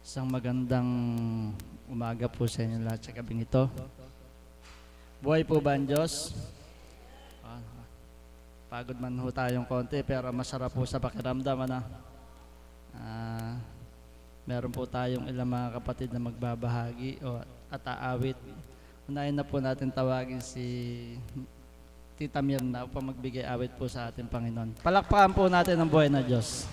Isang magandang umaga po sa inyo lahat sa gabing ito. Buhay po ba ang Diyos? Pagod man ho tayong konti pero masarap po sa pakiramdam. Meron po tayong ilang mga kapatid na magbabahagi at aawit. Unahin na po natin tawagin si Tita Mirna upang magbigay awit po sa ating Panginoon. Palakpakan po natin ang buhay na Diyos.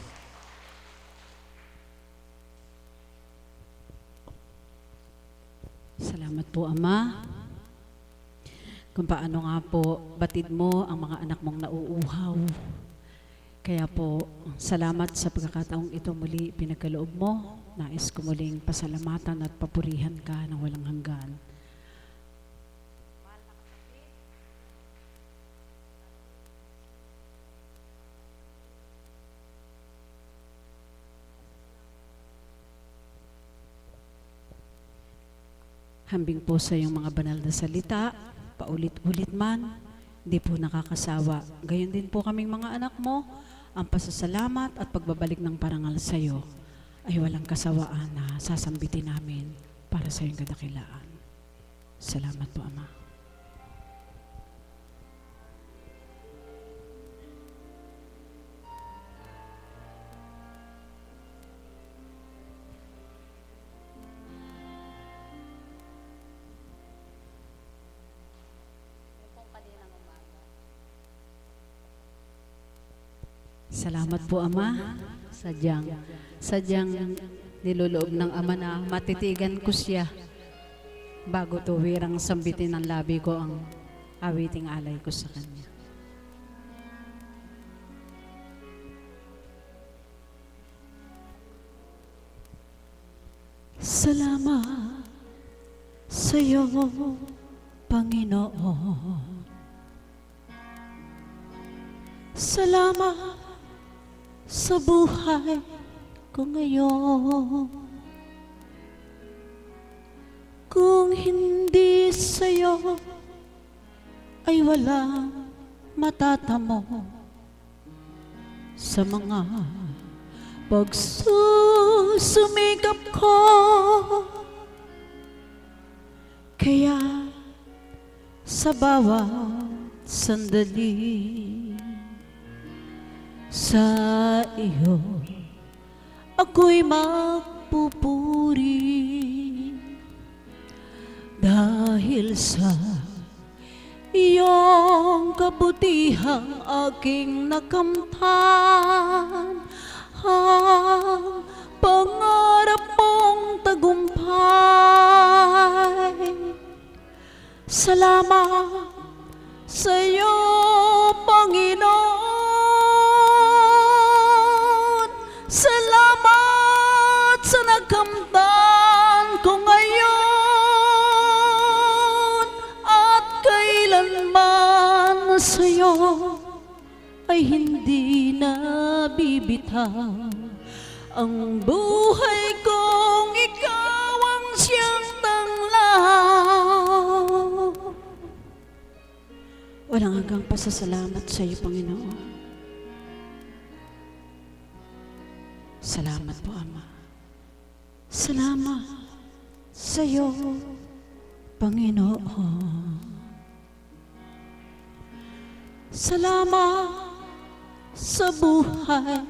Salamat po, Ama. Kung paano nga po batid mo ang mga anak mong nauuhaw. Kaya po, salamat sa pagkakataong ito muli pinagkaloob mo. Nais ko muling pasalamatan at papurihan ka ng walang hanggan. Hambing po sa iyong mga banal na salita, paulit-ulit man, hindi po nakakasawa. Gayon din po kaming mga anak mo, ang pasasalamat at pagbabalik ng parangal sa iyo ay walang kasawaan na sasambitin namin para sa iyong kadakilaan. Salamat po, Ama. Salamat po, Ama. Sadyang niloloob ng Ama na matitigan ko siya bago tuwirang sambitin ng labi ko ang awiting alay ko sa Kanya. Salamat sa iyo, Panginoon. Salamat sa buhay ko ngayon. Kung hindi sa'yo ay walang matatamo sa mga pagsusumikap ko. Kaya sa bawat sandali sa iyo ako'y magpupuri dahil sa iyong kabutihang aking nakamtan ang pangarap mong tagumpay. Salamat sa iyo, Panginoon. Salamat sa nakamtan ko ngayon at kailanman sa'yo ay hindi na bibitaw ang buhay kong ikaw ang siyang tanglaw. Walang hanggang pasasalamat sa iyo, Panginoon. Salamat po, Ama. Salamat sa iyo, Panginoon. Salamat sa buhay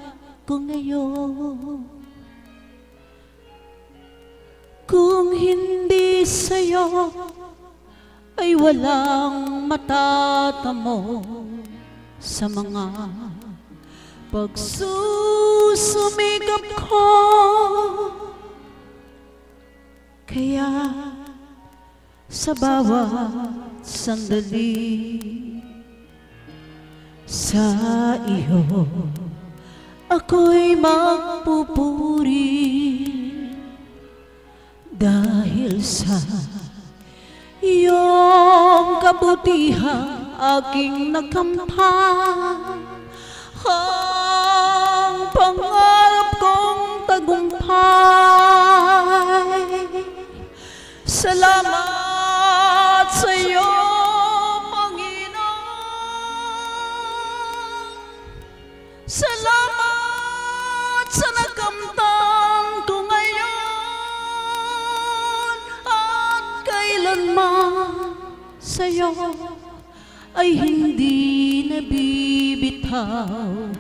ko ngayon. Kung hindi sa iyo ay walang matatamo sa mga pagsusumikap ko. Kaya sa bawat sandali sa iyo ako'y magpupuri dahil sa iyong kabutihang aking nakamtan ang pangarap kong tagumpay. Salamat sa iyo, Panginoon. Salamat sa nakamtan ko ngayon sa'yo ay hindi nabibitaw.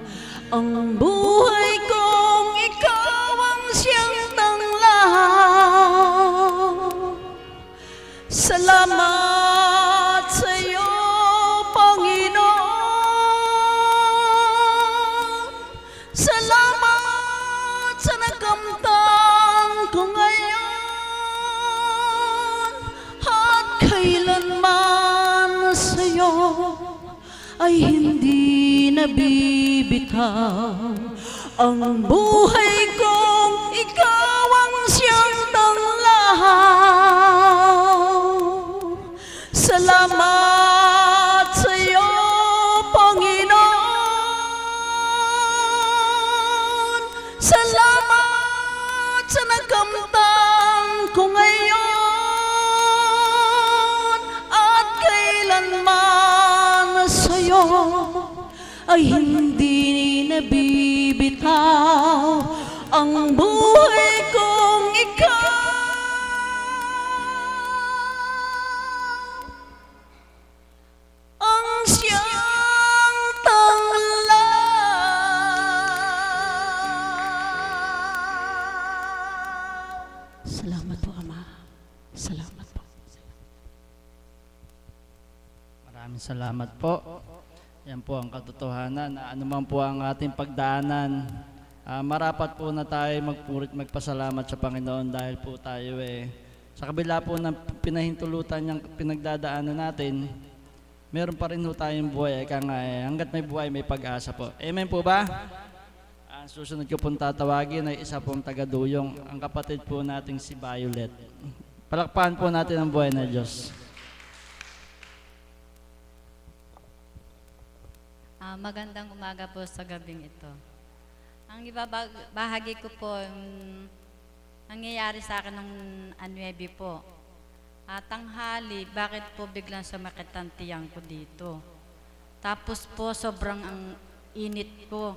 Ang buhay kong ikaw ang siyang tanglaw. Salamat sa'yo, Panginoon. Salamat sa nakamtan ko ngayon. At kailanman sa'yo ay hindi nabibitaw. Ang buhay kong ikaw ang siyang tanglaw. Salamat sa'yo, Panginoon. Salamat sa nakamtan ko ngayon. At kailanman sa'yo ay hindi nabibitaw. Ang buhay kong ikaw ang siyang tanglaw. Salamat po, Ama. Salamat po. Maraming salamat po. Yan po ang katotohanan na anuman po ang ating pagdaanan, marapat po na tayo magpurit magpasalamat sa Panginoon dahil po tayo sa kabila po ng pinahintulutan niyang pinagdadaanan natin, meron pa rin po tayong buhay. Kaya nga hanggat may buhay, may pag-asa po. Amen po ba? Ang susunod ko pong tatawagin ay isa pong taga-duyong, ang kapatid po nating si Violet. Palakpakan po natin ang buhay na Diyos. Magandang umaga po sa gabing ito. Ang ibabahagi ko po, nangyayari sa akin ng 9 po. Tanghali, bakit po biglang sumakit ang tiyang ko dito? Tapos po, sobrang ang init po.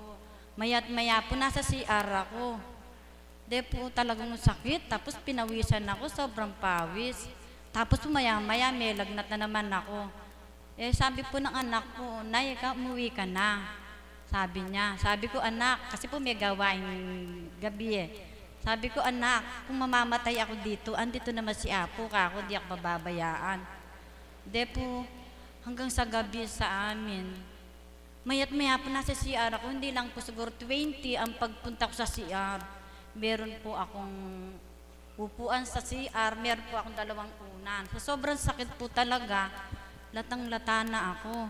Maya't maya po, nasa CR ako. De po talagang sakit, tapos pinawisan ako, sobrang pawis. Tapos maya-maya, may lagnat na naman ako. Sabi po ng anak ko, Nay, umuwi ka na. Sabi niya. Sabi ko, anak, kasi po may gawain gabi Sabi ko, anak, kung mamamatay ako dito, andito naman si Apo ka ako, di ako pababayaan. De po, hanggang sa gabi sa amin. Maya't maya po nasa CR ako, hindi lang po siguro 20 ang pagpunta ko sa CR. Meron po akong upuan sa CR, meron po akong 2 unan. So, sobrang sakit po talaga. Latang-lata na ako.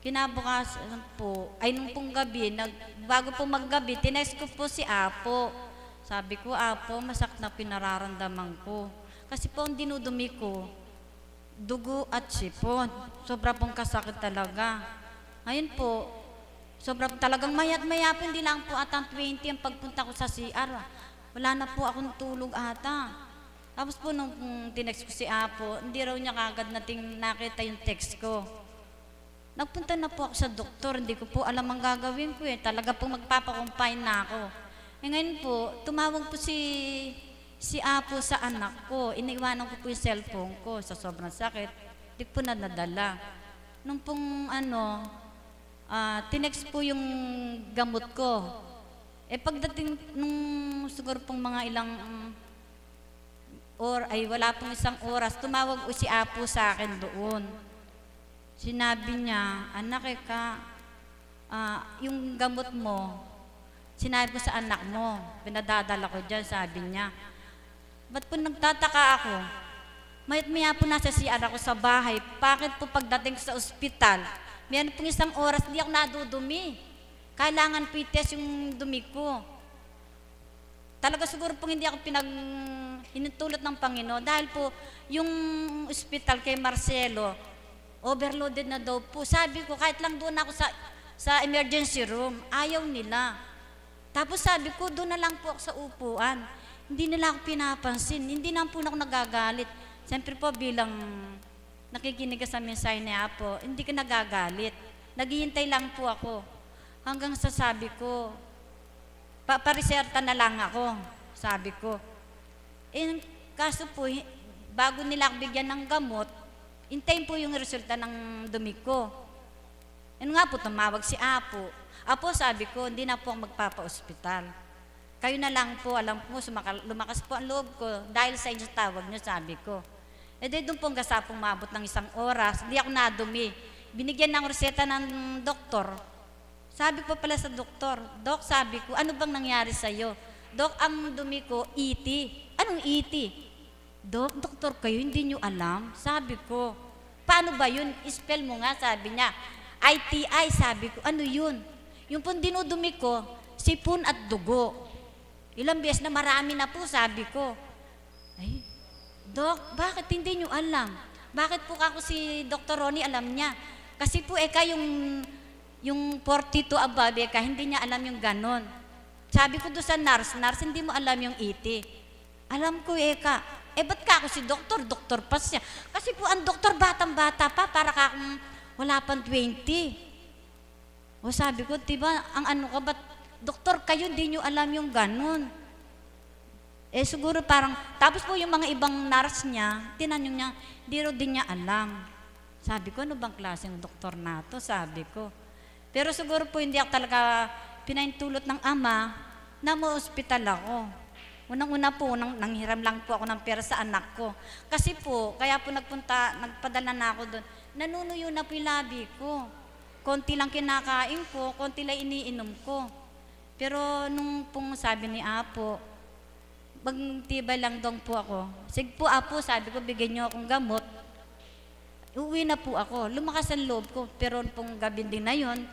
Kinabukasan po, ay nung pong gabi, bago po maggabi, tinext ko po si Apo. Sabi ko, Apo, masakit na pinararamdaman ko. Kasi po ang dinudumi ko, dugo at sipon. Sobra pong kasakit talaga. Ngayon po, sobra po talagang mayat-maya po, hindi lang po atang 20 ang pagpunta ko sa CR. Wala na po akong tulog ata. Tapos po nung tinext ko si Apo, hindi raw niya kagad nakita yung text ko. Nagpunta na po ako sa doktor, hindi ko po alam ang gagawin ko Talaga po magpapakumpine na ako. Ngayon po, tumawag po si Apo sa anak ko. Iniwanan ko po yung cellphone ko sa sobrang sakit. Hindi po na nadala. Nung pong tinext po yung gamot ko. Pagdating nung siguro pong mga ilang wala pong isang oras, tumawag si Apo sa akin doon. Sinabi niya, anak yung gamot mo, sinabi ko sa anak mo, pinadadala ko dyan, sabi niya. Ba't po nagtataka ako? Mayat-maya po nasa CR ako sa bahay, bakit po pagdating ko sa ospital, meron pong isang oras, di ako nadudumi. Kailangan po i-test yung dumi ko. Talaga siguro pong hindi ako hinutulot ng Panginoon dahil po yung ospital kay Marcelo, overloaded na daw po. Sabi ko, kahit lang doon ako sa emergency room, ayaw nila. Tapos sabi ko, doon na lang po ako sa upuan. Hindi nila ako pinapansin, hindi na po ako nagagalit. Siyempre po bilang nakikinig ka sa mensahe ni Apo, hindi ka nagagalit. Naghihintay lang po ako. Hanggang sa sabi ko, pariserta na lang ako, sabi ko. Kaso po, bago nila bigyan ng gamot, Hintayin po yung resulta ng dumi ko. Ano nga po, tumawag si Apo. Apo, sabi ko, hindi na po ako magpapa-ospital. Kayo na lang po, alam po, lumakas po ang loob ko. Dahil sa inyo tawag nyo, sabi ko. E di doon po hanggang sa pong maabot ng 1 oras, hindi ako nadumi. Binigyan ng reseta ng doktor. Sabi po pala sa doktor, Dok, sabi ko, ano bang nangyari sa'yo? Dok, ang dumi ko, ET. Anong ET? Dok, doktor kayo, hindi nyo alam? Sabi ko, paano ba yun? Spell mo nga, sabi niya. ITI, sabi ko, ano yun? Yung pong dinudumi ko, sipon at dugo. Ilang beses na marami na po, sabi ko. Ay, Dok, bakit hindi nyo alam? Bakit po ako si Dr. Ronnie alam niya? Kasi po yung 42 above, hindi niya alam yung ganon. Sabi ko doon sa nurse, hindi mo alam yung ET. Alam ko, ba't ka ako si doktor? Doktor pa siya. Kasi po ang doktor batang-bata pa, para kakong wala pang 20. O sabi ko, diba, ang ano ka, ba't doktor kayo, hindi nyo alam yung ganon? Siguro parang, tapos po yung mga ibang nurse niya, tinanong niya, di rin din niya alam. Sabi ko, ano bang klaseng doktor na to? Sabi ko. Pero siguro po hindi ako talaga pinaintulot ng ama na ma-hospital ako. Unang-una po, nanghiram lang po ako ng pera sa anak ko. Kasi po, kaya po nagpadala na ako doon, nanunuyo na po yung labi ko. Konti lang kinakain ko, konti lang iniinom ko. Pero nung pong sabi ni Apo, magtibay lang dong po ako. Sige po, Apo, sabi ko, bigyan niyo akong gamot. Uwi na po ako. Lumakas ang loob ko. Pero pong gabi din na yun,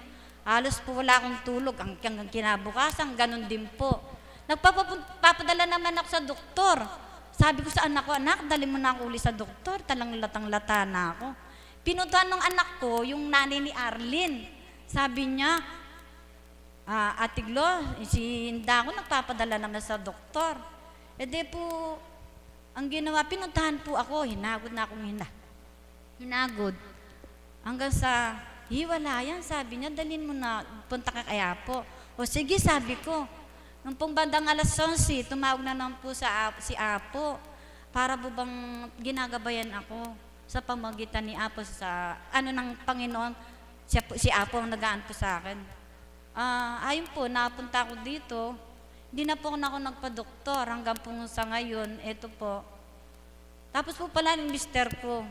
halos po wala akong tulog. Hanggang kinabukasan, ganun din po. Nagpapadala naman ako sa doktor. Sabi ko sa anak ko, anak, dali mo na ako uli sa doktor. Talang latang-lata na ako. Pinuntahan ng anak ko, yung nanay ni Arlene. Sabi niya, Ate Glo, si Hinda ko nagpapadala naman sa doktor. Di po, ang ginawa, pinuntahan po ako, hinagod na akong hinagod. Hanggang sa hiwalayan, sabi niya, dalhin mo na, punta ka kaya po. O sige, sabi ko. Nung pong bandang alas 11, tumawag na naman po si Apo para po bang ginagabayan ako sa pamagitan ni Apo sa ng Panginoon. Si Apo ang nagaan po sa akin. Ayun po, napunta ako dito. Hindi na po ako nagpa-doktor hanggang po sa ngayon, eto po. Tapos po pala yung mister ko,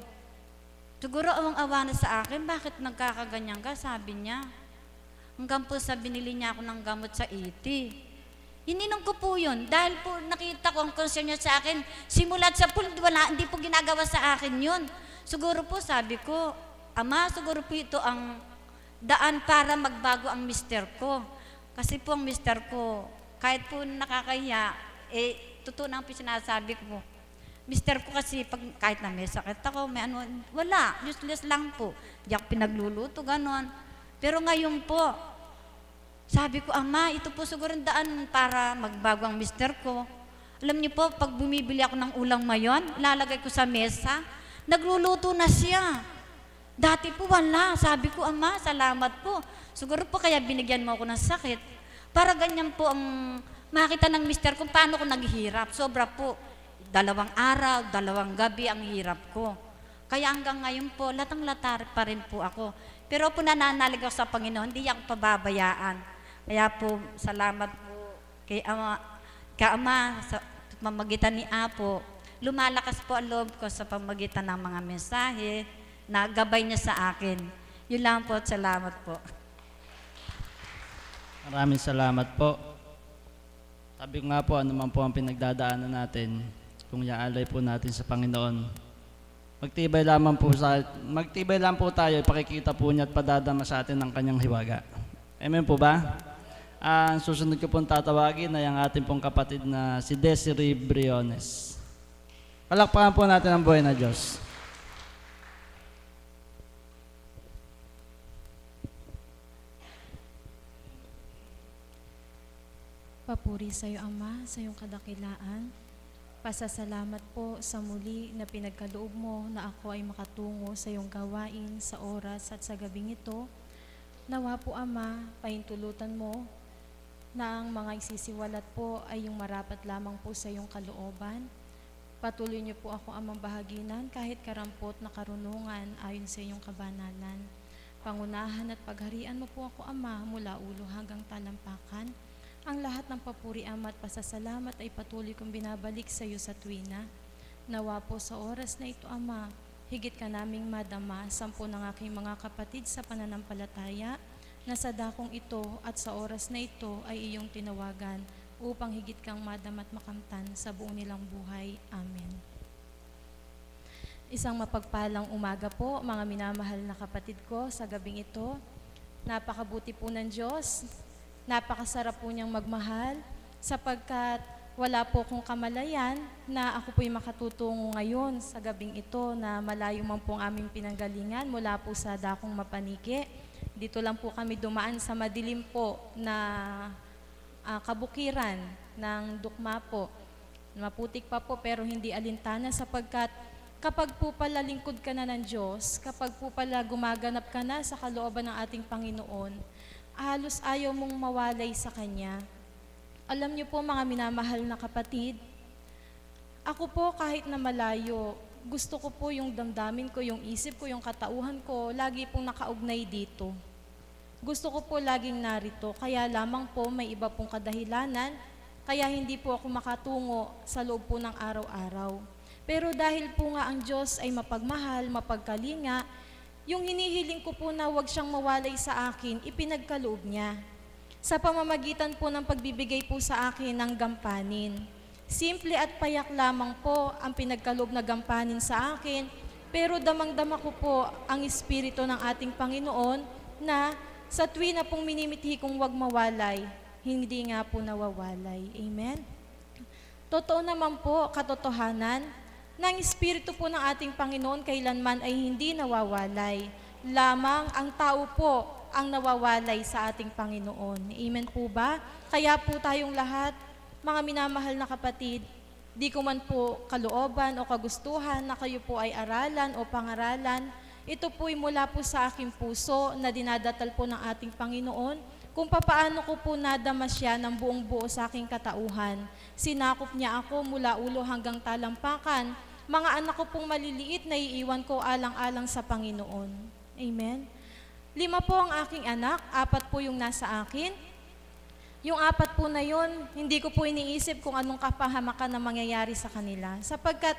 siguro awang-awa na sa akin, bakit nagkakaganyan ka? Sabi niya. Hanggang po sa binili niya ako ng gamot sa 80. Ininom ko po yun dahil po nakita ko ang concern niya sa akin. Simulat sa pool, hindi po ginagawa sa akin yun. Siguro po sabi ko, Ama, siguro po ito ang daan para magbago ang mister ko. Kasi po ang mister ko, kahit po nakakahiya, totoo na po sinasabi ko. Mister ko kasi, kahit na may sakit ako, may wala, useless lang po. Di ako pinagluluto, ganon. Pero ngayon po, sabi ko, Ama, ito po siguro ang daan para magbago ang mister ko. Alam niyo po, pag bumibili ako ng ulang mayon, lalagay ko sa mesa, nagluluto na siya. Dati po wala. Sabi ko, Ama, salamat po. Siguro po kaya binigyan mo ako ng sakit. Para ganyan po ang makita ng mister kung paano ko naghihirap. Sobra po. 2 araw, 2 gabi ang hirap ko. Kaya hanggang ngayon po, latang-latar pa rin po ako. Pero po nananalig ako sa Panginoon, hindi ako pababayaan. Kaya po, salamat po kay Ama sa pamagitan ni Apo. Lumalakas po ang loob ko sa pamagitan ng mga mensahe na gabay niya sa akin. Yun lang po at salamat po. Maraming salamat po. Sabi ko nga po, ano man po ang pinagdadaanan natin, kung iaalay po natin sa Panginoon, magtibay lang po tayo, ipakikita po niya at padadama sa atin ng kanyang hiwaga. Amen po ba? Ang susunod ko pong tatawagin ay ang ating pong kapatid na si Desiree Briones. Palakpakan po natin ang buhay na Diyos. Papuri sa iyo, Ama, sa iyong kadakilaan. Pasasalamat po sa muli na pinagkaloob mo na ako ay makatungo sa iyong gawain sa oras at sa gabing ito. Nawa po, Ama, pahintulutan mo na ang mga isisiwalat po ay yung marapat lamang po sa iyong kalooban. Patuloy niyo po ako amang bahaginan kahit karampot na karunungan ayon sa iyong kabanalan. Pangunahan at pagharian mo po ako, Ama, mula ulo hanggang talampakan. Ang lahat ng papuri, Ama, at pasasalamat ay patuloy kong binabalik sa iyo sa tuwina. Nawa po sa oras na ito, Ama, higit ka naming madama, 10 ng aking mga kapatid sa pananampalataya, na sa dakong ito at sa oras na ito ay iyong tinawagan upang higit kang madama at makamtan sa buong nilang buhay. Amen. Isang mapagpalang umaga po, mga minamahal na kapatid ko, sa gabing ito. Napakabuti po ng Diyos, napakasarap po niyang magmahal, sapagkat wala po kong kamalayan na ako po'y makatutungo ngayon sa gabing ito na malayo man po ang aming pinanggalingan mula po sa dakong Mapaniki. Dito lang po kami dumaan sa madilim po na kabukiran ng Dukma po. Maputik pa po pero hindi alintana, sapagkat kapag po pala lingkod ka na ng Diyos, kapag po pala gumaganap ka na sa kalooban ng ating Panginoon, halos ayaw mong mawalay sa Kanya. Alam niyo po, mga minamahal na kapatid, ako po kahit na malayo, gusto ko po yung damdamin ko, yung isip ko, yung katauhan ko, lagi pong nakaugnay dito. Gusto ko po laging narito, kaya lamang po may iba pong kadahilanan, kaya hindi po ako makatungo sa loob po ng araw-araw. Pero dahil po nga ang Diyos ay mapagmahal, mapagkalinga, yung hinihiling ko po na huwag siyang mawalay sa akin, ipinagkaloob niya. Sa pamamagitan po ng pagbibigay po sa akin ng gampanin. Simple at payak lamang po ang pinagkaloob na gampanin sa akin, pero damang-dama ko po ang Espiritu ng ating Panginoon na sa tuwi na pong minimithi kong huwag mawalay, hindi nga po nawawalay. Amen? Totoo naman po, katotohanan, ng Espiritu po ng ating Panginoon kailanman ay hindi nawawalay. Lamang ang tao po ang nawawalay sa ating Panginoon. Amen po ba? Kaya po tayong lahat, mga minamahal na kapatid, di ko man po kalooban o kagustuhan na kayo po ay aralan o pangaralan. Ito po'y mula po sa aking puso na dinadatal po ng ating Panginoon kung papaano ko po nadama siya ng buong buo sa aking katauhan. Sinakop niya ako mula ulo hanggang talampakan. Mga anak ko pong maliliit na iiwan ko alang-alang sa Panginoon. Amen? 5 po ang aking anak, 4 po yung nasa akin. Yung 4 po na yun, hindi ko po iniisip kung anong kapahamakan na mangyayari sa kanila. Sapagkat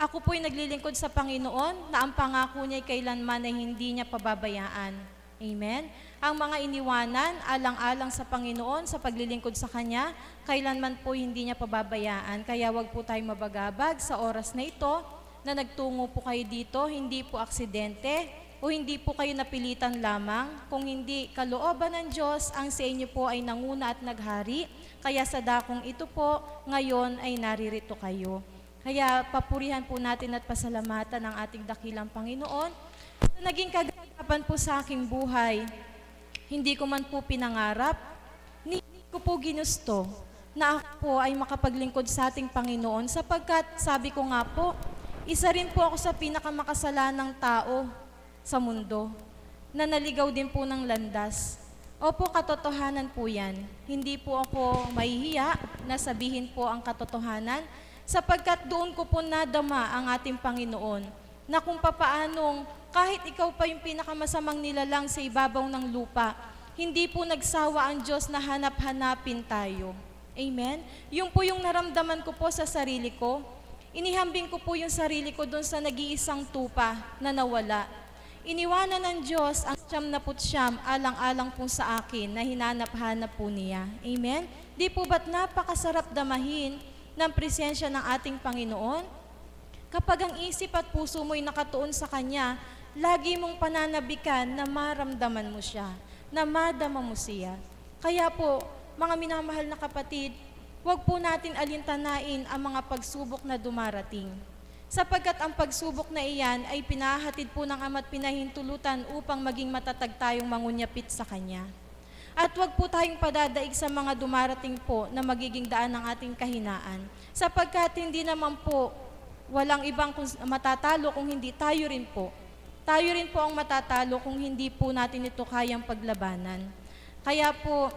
ako po'y naglilingkod sa Panginoon na ang pangako niya kailanman ay hindi niya pababayaan. Amen? Ang mga iniwanan, alang-alang sa Panginoon, sa paglilingkod sa Kanya, kailanman po hindi niya pababayaan. Kaya wag po tayong mabagabag sa oras na ito na nagtungo po kayo dito, hindi po aksidente o hindi po kayo napilitan lamang, kung hindi kalooban ng Diyos, ang sa inyo po ay nanguna at naghari, kaya sa dakong ito po, ngayon ay naririto kayo. Kaya papurihan po natin at pasalamatan ang ating dakilang Panginoon sa naging kaganapan po sa aking buhay. Hindi ko man po pinangarap, hindi ko po ginusto na ako po ay makapaglingkod sa ating Panginoon, sapagkat sabi ko nga po, isa rin po ako sa pinakamakasalanang tao sa mundo na naligaw din po ng landas. Opo, katotohanan po yan. Hindi po ako mahihiya na sabihin po ang katotohanan, sapagkat doon ko po nadama ang ating Panginoon na kung papaanong kahit ikaw pa yung pinakamasamang nilalang sa ibabaw ng lupa, hindi po nagsawa ang Diyos na hanap-hanapin tayo. Amen? Yung po yung naramdaman ko po sa sarili ko, inihambing ko po yung sarili ko doon sa nag-iisang tupa na nawala. Iniwanan ng Diyos ang 99 alang-alang po sa akin na hinanap-hanap po niya. Amen? Di po ba't napakasarap damahin ng presensya ng ating Panginoon? Kapag ang isip at puso mo'y nakatuon sa Kanya, lagi mong pananabikan na maramdaman mo siya, na madama mo siya. Kaya po, mga minamahal na kapatid, huwag po natin alintanain ang mga pagsubok na dumarating. Sapagkat ang pagsubok na iyan ay pinahatid po ng Ama't pinahintulutan upang maging matatag tayong mangunyapit sa Kanya. At huwag po tayong padadaig sa mga dumarating po na magiging daan ng ating kahinaan. Sapagkat hindi naman po walang ibang matatalo kung hindi tayo rin po. Tayo rin po ang matatalo kung hindi po natin ito kayang paglabanan. Kaya po,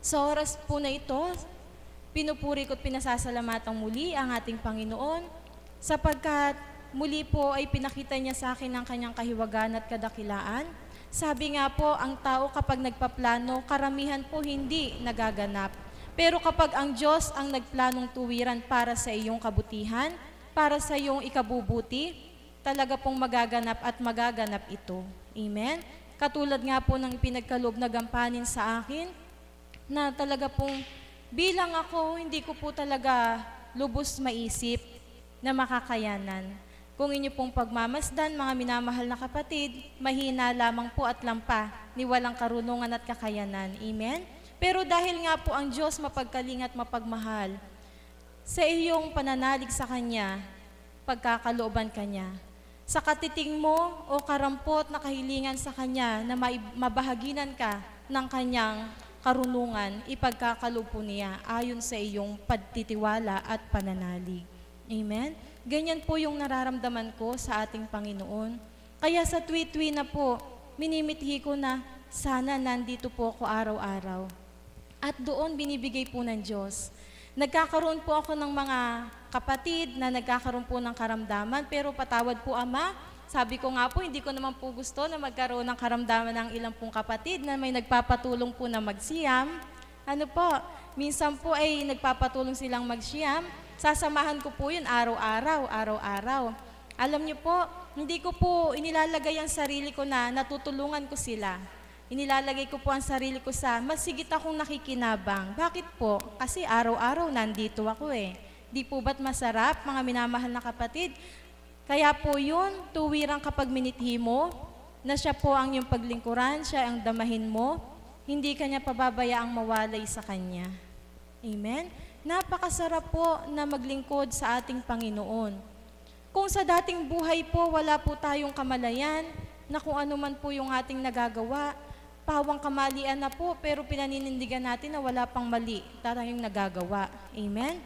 sa oras po na ito, pinupuri ko at pinasasalamatan muli ang ating Panginoon sapagkat muli po ay pinakita niya sa akin ang kanyang kahiwagan at kadakilaan. Sabi nga po, ang tao kapag nagpaplano, karamihan po hindi nagaganap. Pero kapag ang Diyos ang nagplanong tuwiran para sa iyong kabutihan, para sa iyong ikabubuti, talaga pong magaganap at magaganap ito. Amen? Katulad nga po ng pinagkaloob na gampanin sa akin, na talaga pong bilang ako, hindi ko po talaga lubos maisip na makakayanan. Kung inyo pong pagmamasdan, mga minamahal na kapatid, mahina lamang po at lampa, ni walang karunungan at kakayanan. Amen? Pero dahil nga po ang Diyos mapagkaling at mapagmahal, sa iyong pananalig sa Kanya, pagkakalooban Kanya, sa katiting mo o karampot na kahilingan sa Kanya na mabahaginan ka ng Kanyang karunungan, ipagkakaloob po niya ayon sa iyong pagtitiwala at pananalig. Amen? Ganyan po yung nararamdaman ko sa ating Panginoon. Kaya sa tuwi-tuwi na po, minimithi ko na sana nandito po ako araw-araw. At doon binibigay po ng Diyos. Nagkakaroon po ako ng mga kapatid na nagkakaroon po ng karamdaman, pero patawad po Ama, sabi ko nga po, hindi ko naman po gusto na magkaroon ng karamdaman ng ilang pong kapatid na may nagpapatulong po na magsiyam. Ano po, minsan po ay nagpapatulong silang magsiyam, sasamahan ko po yun araw-araw. Alam niyo po, hindi ko po inilalagay ang sarili ko na natutulungan ko sila. Inilalagay ko po ang sarili ko sa masigit akong nakikinabang. Bakit po? Kasi araw-araw nandito ako eh. Di po ba't masarap, mga minamahal na kapatid? Kaya po yun, tuwirang kapag minithi mo, na siya po ang iyong paglingkuran, siya ang damahin mo, hindi ka niya pababayaang mawalay sa Kanya. Amen? Napakasarap po na maglingkod sa ating Panginoon. Kung sa dating buhay po, wala po tayong kamalayan, na kung ano man po yung ating nagagawa, pawang kamalian na po, pero pinaninindigan natin na wala pang mali tayong nagagawa. Amen?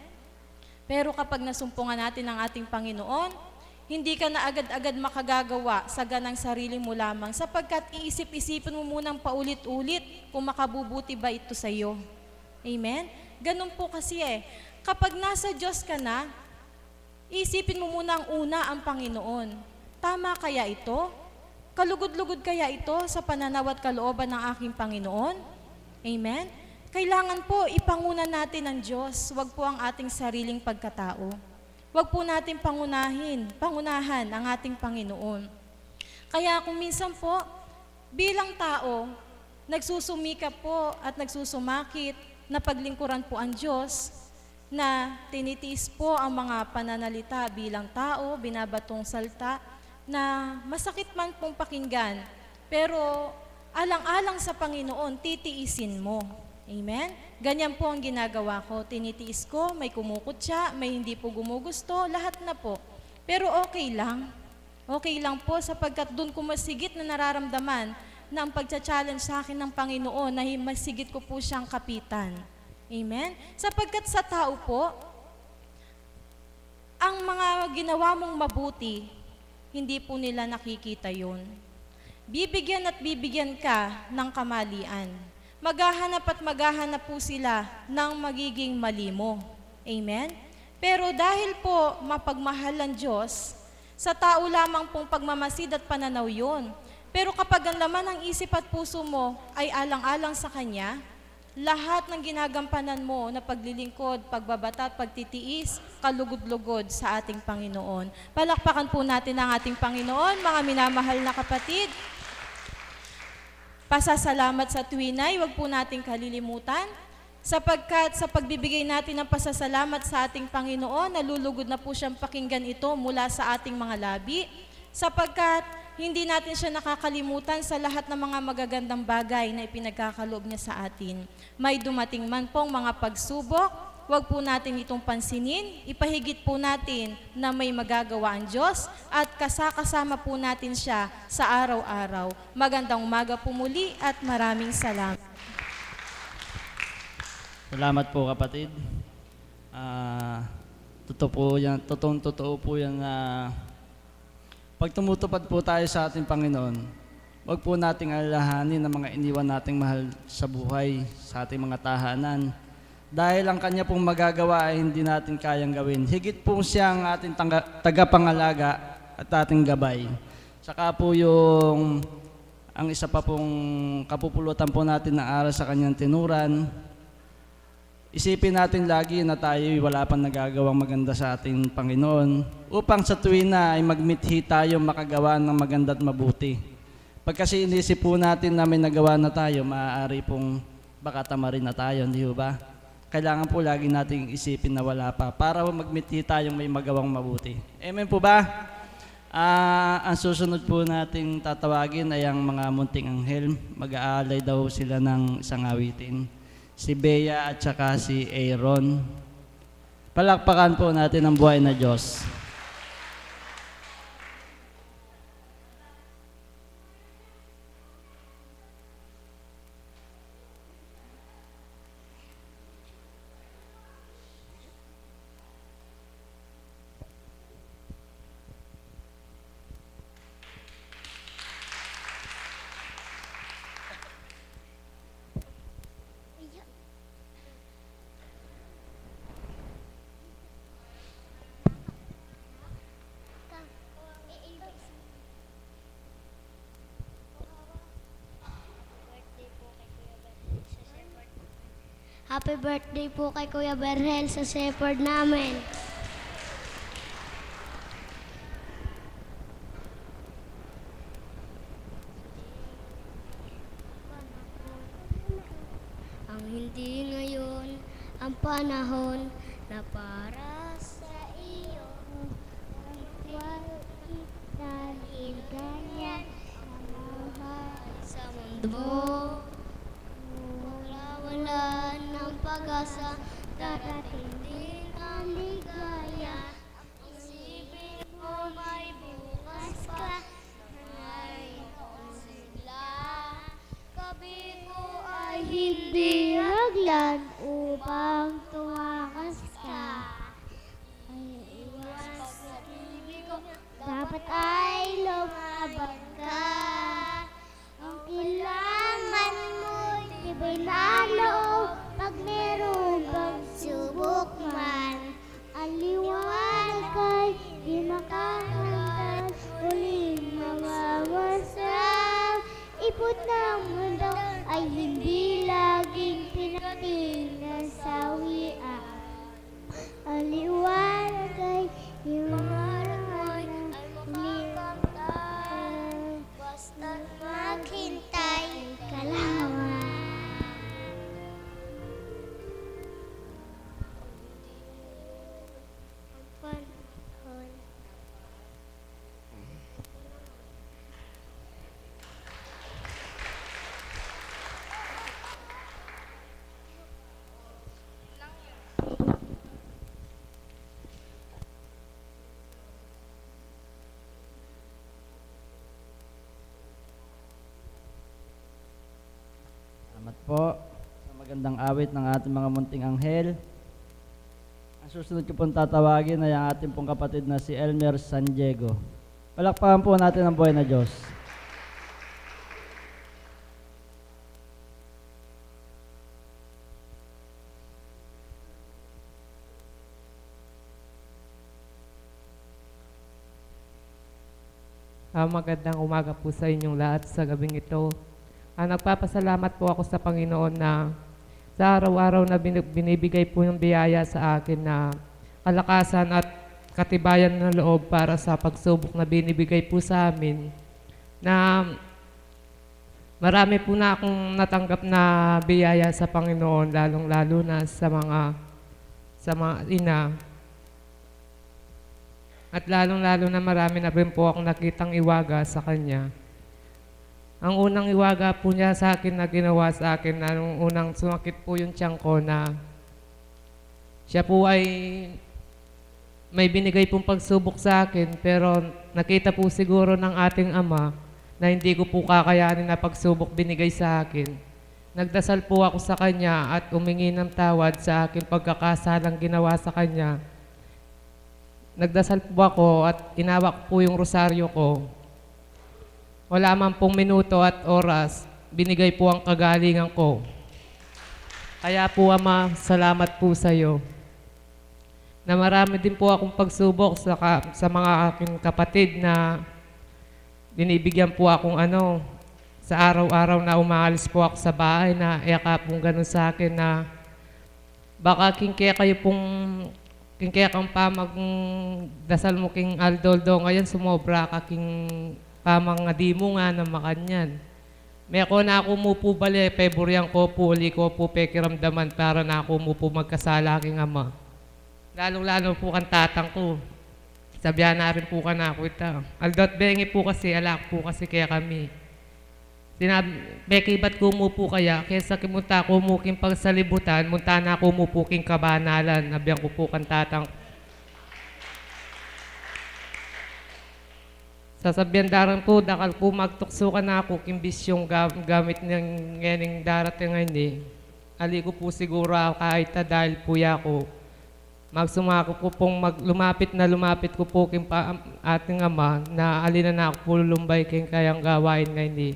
Pero kapag nasumpungan natin ang ating Panginoon, hindi ka na agad-agad makagagawa sa ganang sarili mo lamang, sapagkat iisip-isipin mo munang paulit-ulit kung makabubuti ba ito sa iyo. Amen? Ganun po kasi kapag nasa Diyos ka na, isipin mo muna ang una ang Panginoon. Tama kaya ito? Kalugod-lugod kaya ito sa pananaw at kalooban ng aking Panginoon? Amen? Kailangan po ipanguna natin ang Diyos, wag po ang ating sariling pagkatao. Wag po natin pangunahan ang ating Panginoon. Kaya kung minsan po, bilang tao, nagsusumikap po at nagsusumakit na paglingkuran po ang Diyos, na tinitiis po ang mga pananalita bilang tao, binabatong salta, na masakit man pong pakinggan, pero alang-alang sa Panginoon, titiisin mo. Amen? Ganyan po ang ginagawa ko. Tinitiis ko, may kumukutya, may hindi po gumugusto, lahat na po. Pero okay lang. Okay lang po sapagkat doon ko masigit na nararamdaman na ang pagcha-challenge sa akin ng Panginoon na masigit ko po siyang kapitan. Amen? Sapagkat sa tao po, ang mga ginawa mong mabuti, hindi po nila nakikita yun. Bibigyan at bibigyan ka ng kamalian. Maghahanap at maghahanap po sila ng magiging mali mo. Amen? Pero dahil po mapagmahal ang Diyos, sa tao lamang pong pagmamasid at pananaw yun. Pero kapag ang laman ng isip at puso mo ay alang-alang sa Kanya, lahat ng ginagampanan mo na paglilingkod, pagbabata at pagtitiis, kalugod-lugod sa ating Panginoon. Palakpakan po natin ang ating Panginoon, mga minamahal na kapatid. Pasasalamat sa tuwinay, huwag po nating kalilimutan, sapagkat sa pagbibigay natin ng pasasalamat sa ating Panginoon, nalulugod na po siyang pakinggan ito mula sa ating mga labi, sapagkat hindi natin siya nakakalimutan sa lahat ng mga magagandang bagay na ipinagkakaloob niya sa atin. May dumating man pong mga pagsubok, huwag po natin itong pansinin, ipahigit po natin na may magagawa ang Diyos at kasama po natin siya sa araw-araw. Magandang umaga po muli at maraming salamat. Salamat po kapatid. Totoo po yan na pag tumutupad po tayo sa ating Panginoon, huwag po nating alalahanin ang mga iniwan nating mahal sa buhay, sa ating mga tahanan, Dahil ang kanya pong magagawa ay hindi natin kayang gawin. Higit po siyang ating tagapangalaga at ating gabay. Saka po yung ang isa pa pong kapupulutan po natin ng aral sa kanyang tinuran. Isipin natin lagi na tayo wala pang nagagawang maganda sa ating Panginoon upang sa tuwin na ay magmithi tayo makagawa ng maganda at mabuti. Pag kasi inisip po natin na may nagawa na tayo, maaari pong baka tamarin na tayo, hindi ba? Kailangan po lagi nating isipin na wala pa para magmithi tayong may magawang mabuti. Amen po ba? Ang susunod po nating tatawagin ay ang mga munting anghel. Mag-aalay daw sila ng isang awitin. Si Bea at saka si Aaron. Palakpakan po natin ang buhay na Diyos. Happy birthday po kay Kuya Berhel sa shepherd namin. Ang hindi ngayon, ang panahon na para sa iyo. Dahil ganyan sa mundo. Wala ng pag-asa, darating din ang ligaya. Isipin mo may bukas ka, may sigla. Kabi ko ay hindi haglan upang tumakas ka. Ay iwas sa ibig ko, dapat ay lumaban ka. Ang kailangan mo'y tibay na loob pag meron bang subok man. Ang liwanag ay di makaramdam, uling mamamasam. Ipot ng mundo ay hindi laging pinating nasawian. Ang liwanag ay di makaramdam, uling mamamasam. Basta't maghintay ka lamang. Salamat po sa magandang awit ng ating mga munting anghel. Ang susunod ko pong tatawagin ay ang ating pong kapatid na si Elmer San Diego. Palakpakan po natin ang buhay na Diyos. Magandang umaga po sa inyong lahat sa gabing ito. Nagpapasalamat po ako sa Panginoon na sa araw-araw na binibigay po yung biyaya sa akin na kalakasan at katibayan ng loob para sa pagsubok na binibigay po sa amin. Na marami po na akong natanggap na biyaya sa Panginoon, lalong-lalo na sa mga ina. At lalong-lalo na marami na rin po akong nakitang iwaga sa Kanya. Ang unang iwaga po niya sa akin na ginawa sa akin na nung unang sumakit po yung tiyan ko na siya po ay may binigay pong pagsubok sa akin pero nakita po siguro ng ating Ama na hindi ko po kakayanin na pagsubok binigay sa akin. Nagdasal po ako sa Kanya at umingi ng tawad sa aking pagkakasalang ginawa sa Kanya. Nagdasal po ako at inawak po yung rosaryo ko. Wala man pong minuto at oras, binigay po ang kagalingan ko. Kaya po, Ama, salamat po sa iyo na marami din po akong pagsubok sa mga aking kapatid na binibigyan po akong sa araw-araw na umaalis po ako sa bahay na yakapong ganun sa akin na baka kingkaya kang pa magdasal mo king aldoldo ngayon sumobra ka king pamang di mo nga na makanyan. May ako na ako mo po bali, peboryan ko po, uli ko po pekiramdaman para na ako mo po magkasala aking Ama. Lalo-lalo po kang tatang ko. Sabihan na rin po ka na ako ito. Aldot bengi po kasi, alak po kasi kaya kami. Beki ba't kumupo kaya? Kesa kimunta ko mo king pagsalibutan, munta na ako mo po king kabanalan. Nabiyan ko po kang tatang. Sasabihan daran po, dakal po magtukso ka na ako king bisyong gamit ng ngayon darating ngayon eh. Ali ko po siguro kahit dahil po ako. Magsumako ko pong lumapit ko po king ating Ama na alina na ako po lumbay king kayang gawain ngayon eh.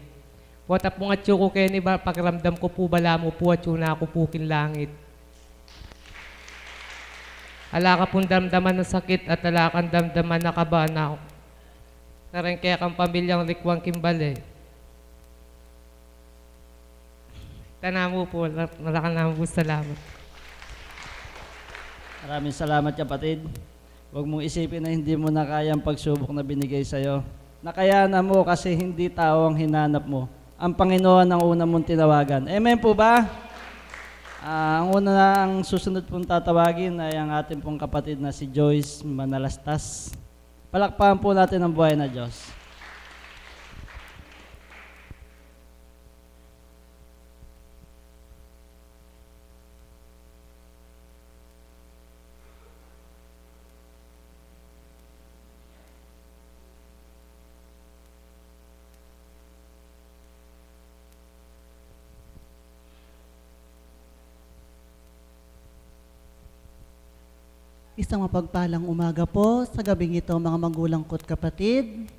Wata po nga ko kayo ni ba, pakiramdam ko po bala mo po at yun na ako po king langit. Ala ka pong damdaman ng sakit at ala kang damdaman na kaba na ako. Narin kaya kang pamilyang likwang kimbali. Tanamo po, malaking naman po salamat. Maraming salamat kapatid. Huwag mong isipin na hindi mo na kaya ang pagsubok na binigay sa'yo. Nakayanan mo kasi hindi tao ang hinanap mo. Ang Panginoon ang una mong tinawagan. Amen po ba? Ang una na ang susunod pong tatawagin ay ang ating pong kapatid na si Joyce Manalastas. Palakpakan po natin ang buhay na Diyos. Isang mapagpalang umaga po sa gabing ito, mga magulang ko't kapatid.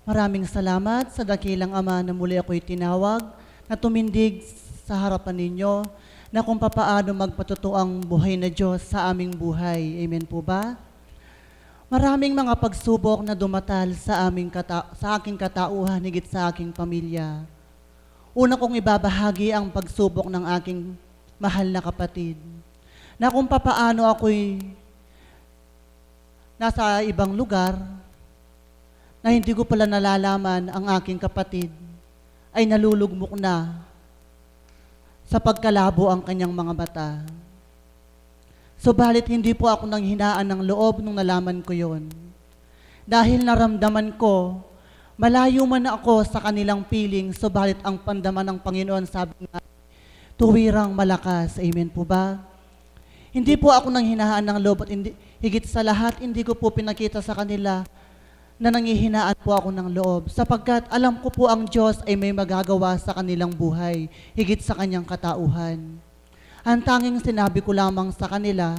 Maraming salamat sa dakilang Ama na muli ako'y tinawag na tumindig sa harapan ninyo na kung papaano magpatuto ang buhay na Diyos sa aming buhay. Amen po ba? Maraming mga pagsubok na dumatal sa aking katauhan, higit sa aking pamilya. Una kong ibabahagi ang pagsubok ng aking mahal na kapatid na kung papaano ako'y nasa ibang lugar na hindi ko pala nalalaman ang aking kapatid ay nalulugmok na sa pagkalabo ang kanyang mga mata. Subalit hindi po ako nang hinaan ng loob nung nalaman ko yon. Dahil naramdaman ko, malayo man ako sa kanilang piling, subalit ang pandaman ng Panginoon sabi nga, tuwirang malakas. Amen po ba? Hindi po ako nang hinahaan ng loob at higit sa lahat, hindi ko po pinakita sa kanila na nangihinaan po ako ng loob sapagkat alam ko po ang Diyos ay may magagawa sa kanilang buhay, higit sa kanyang katauhan. Ang tanging sinabi ko lamang sa kanila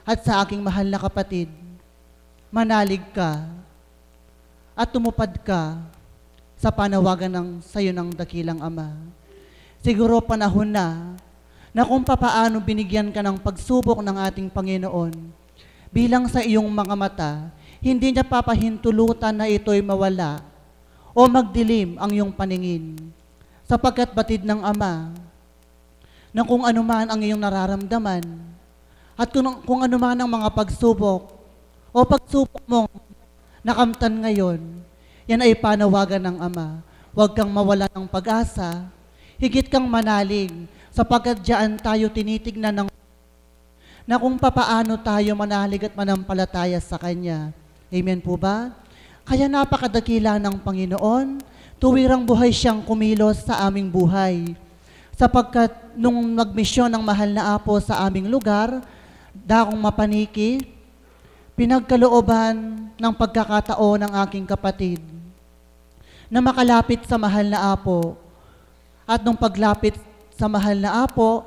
at sa aking mahal na kapatid, manalig ka at tumupad ka sa panawagan sa'yo ng dakilang Ama. Siguro panahon na kung papaano binigyan ka ng pagsubok ng ating Panginoon, bilang sa iyong mga mata, hindi niya papahintulutan na ito'y mawala o magdilim ang iyong paningin. Sapagkat batid ng Ama na kung ano man ang iyong nararamdaman at kung ano man ang mga pagsubok o pagsubok mong nakamtan ngayon, yan ay panawagan ng Ama. Huwag kang mawala ng pag-asa, higit kang manalig, sapagkat diyan tayo tinitignan ng na kung papaano tayo manalig at manampalataya sa Kanya. Amen po ba? Kaya napakadakila ng Panginoon, tuwirang buhay siyang kumilos sa aming buhay. Sapagkat nung nagmisyon ng mahal na Apo sa aming lugar, dakong mapaniki, pinagkalooban ng pagkakataon ng aking kapatid na makalapit sa mahal na Apo. At nung paglapit sa mahal na Apo,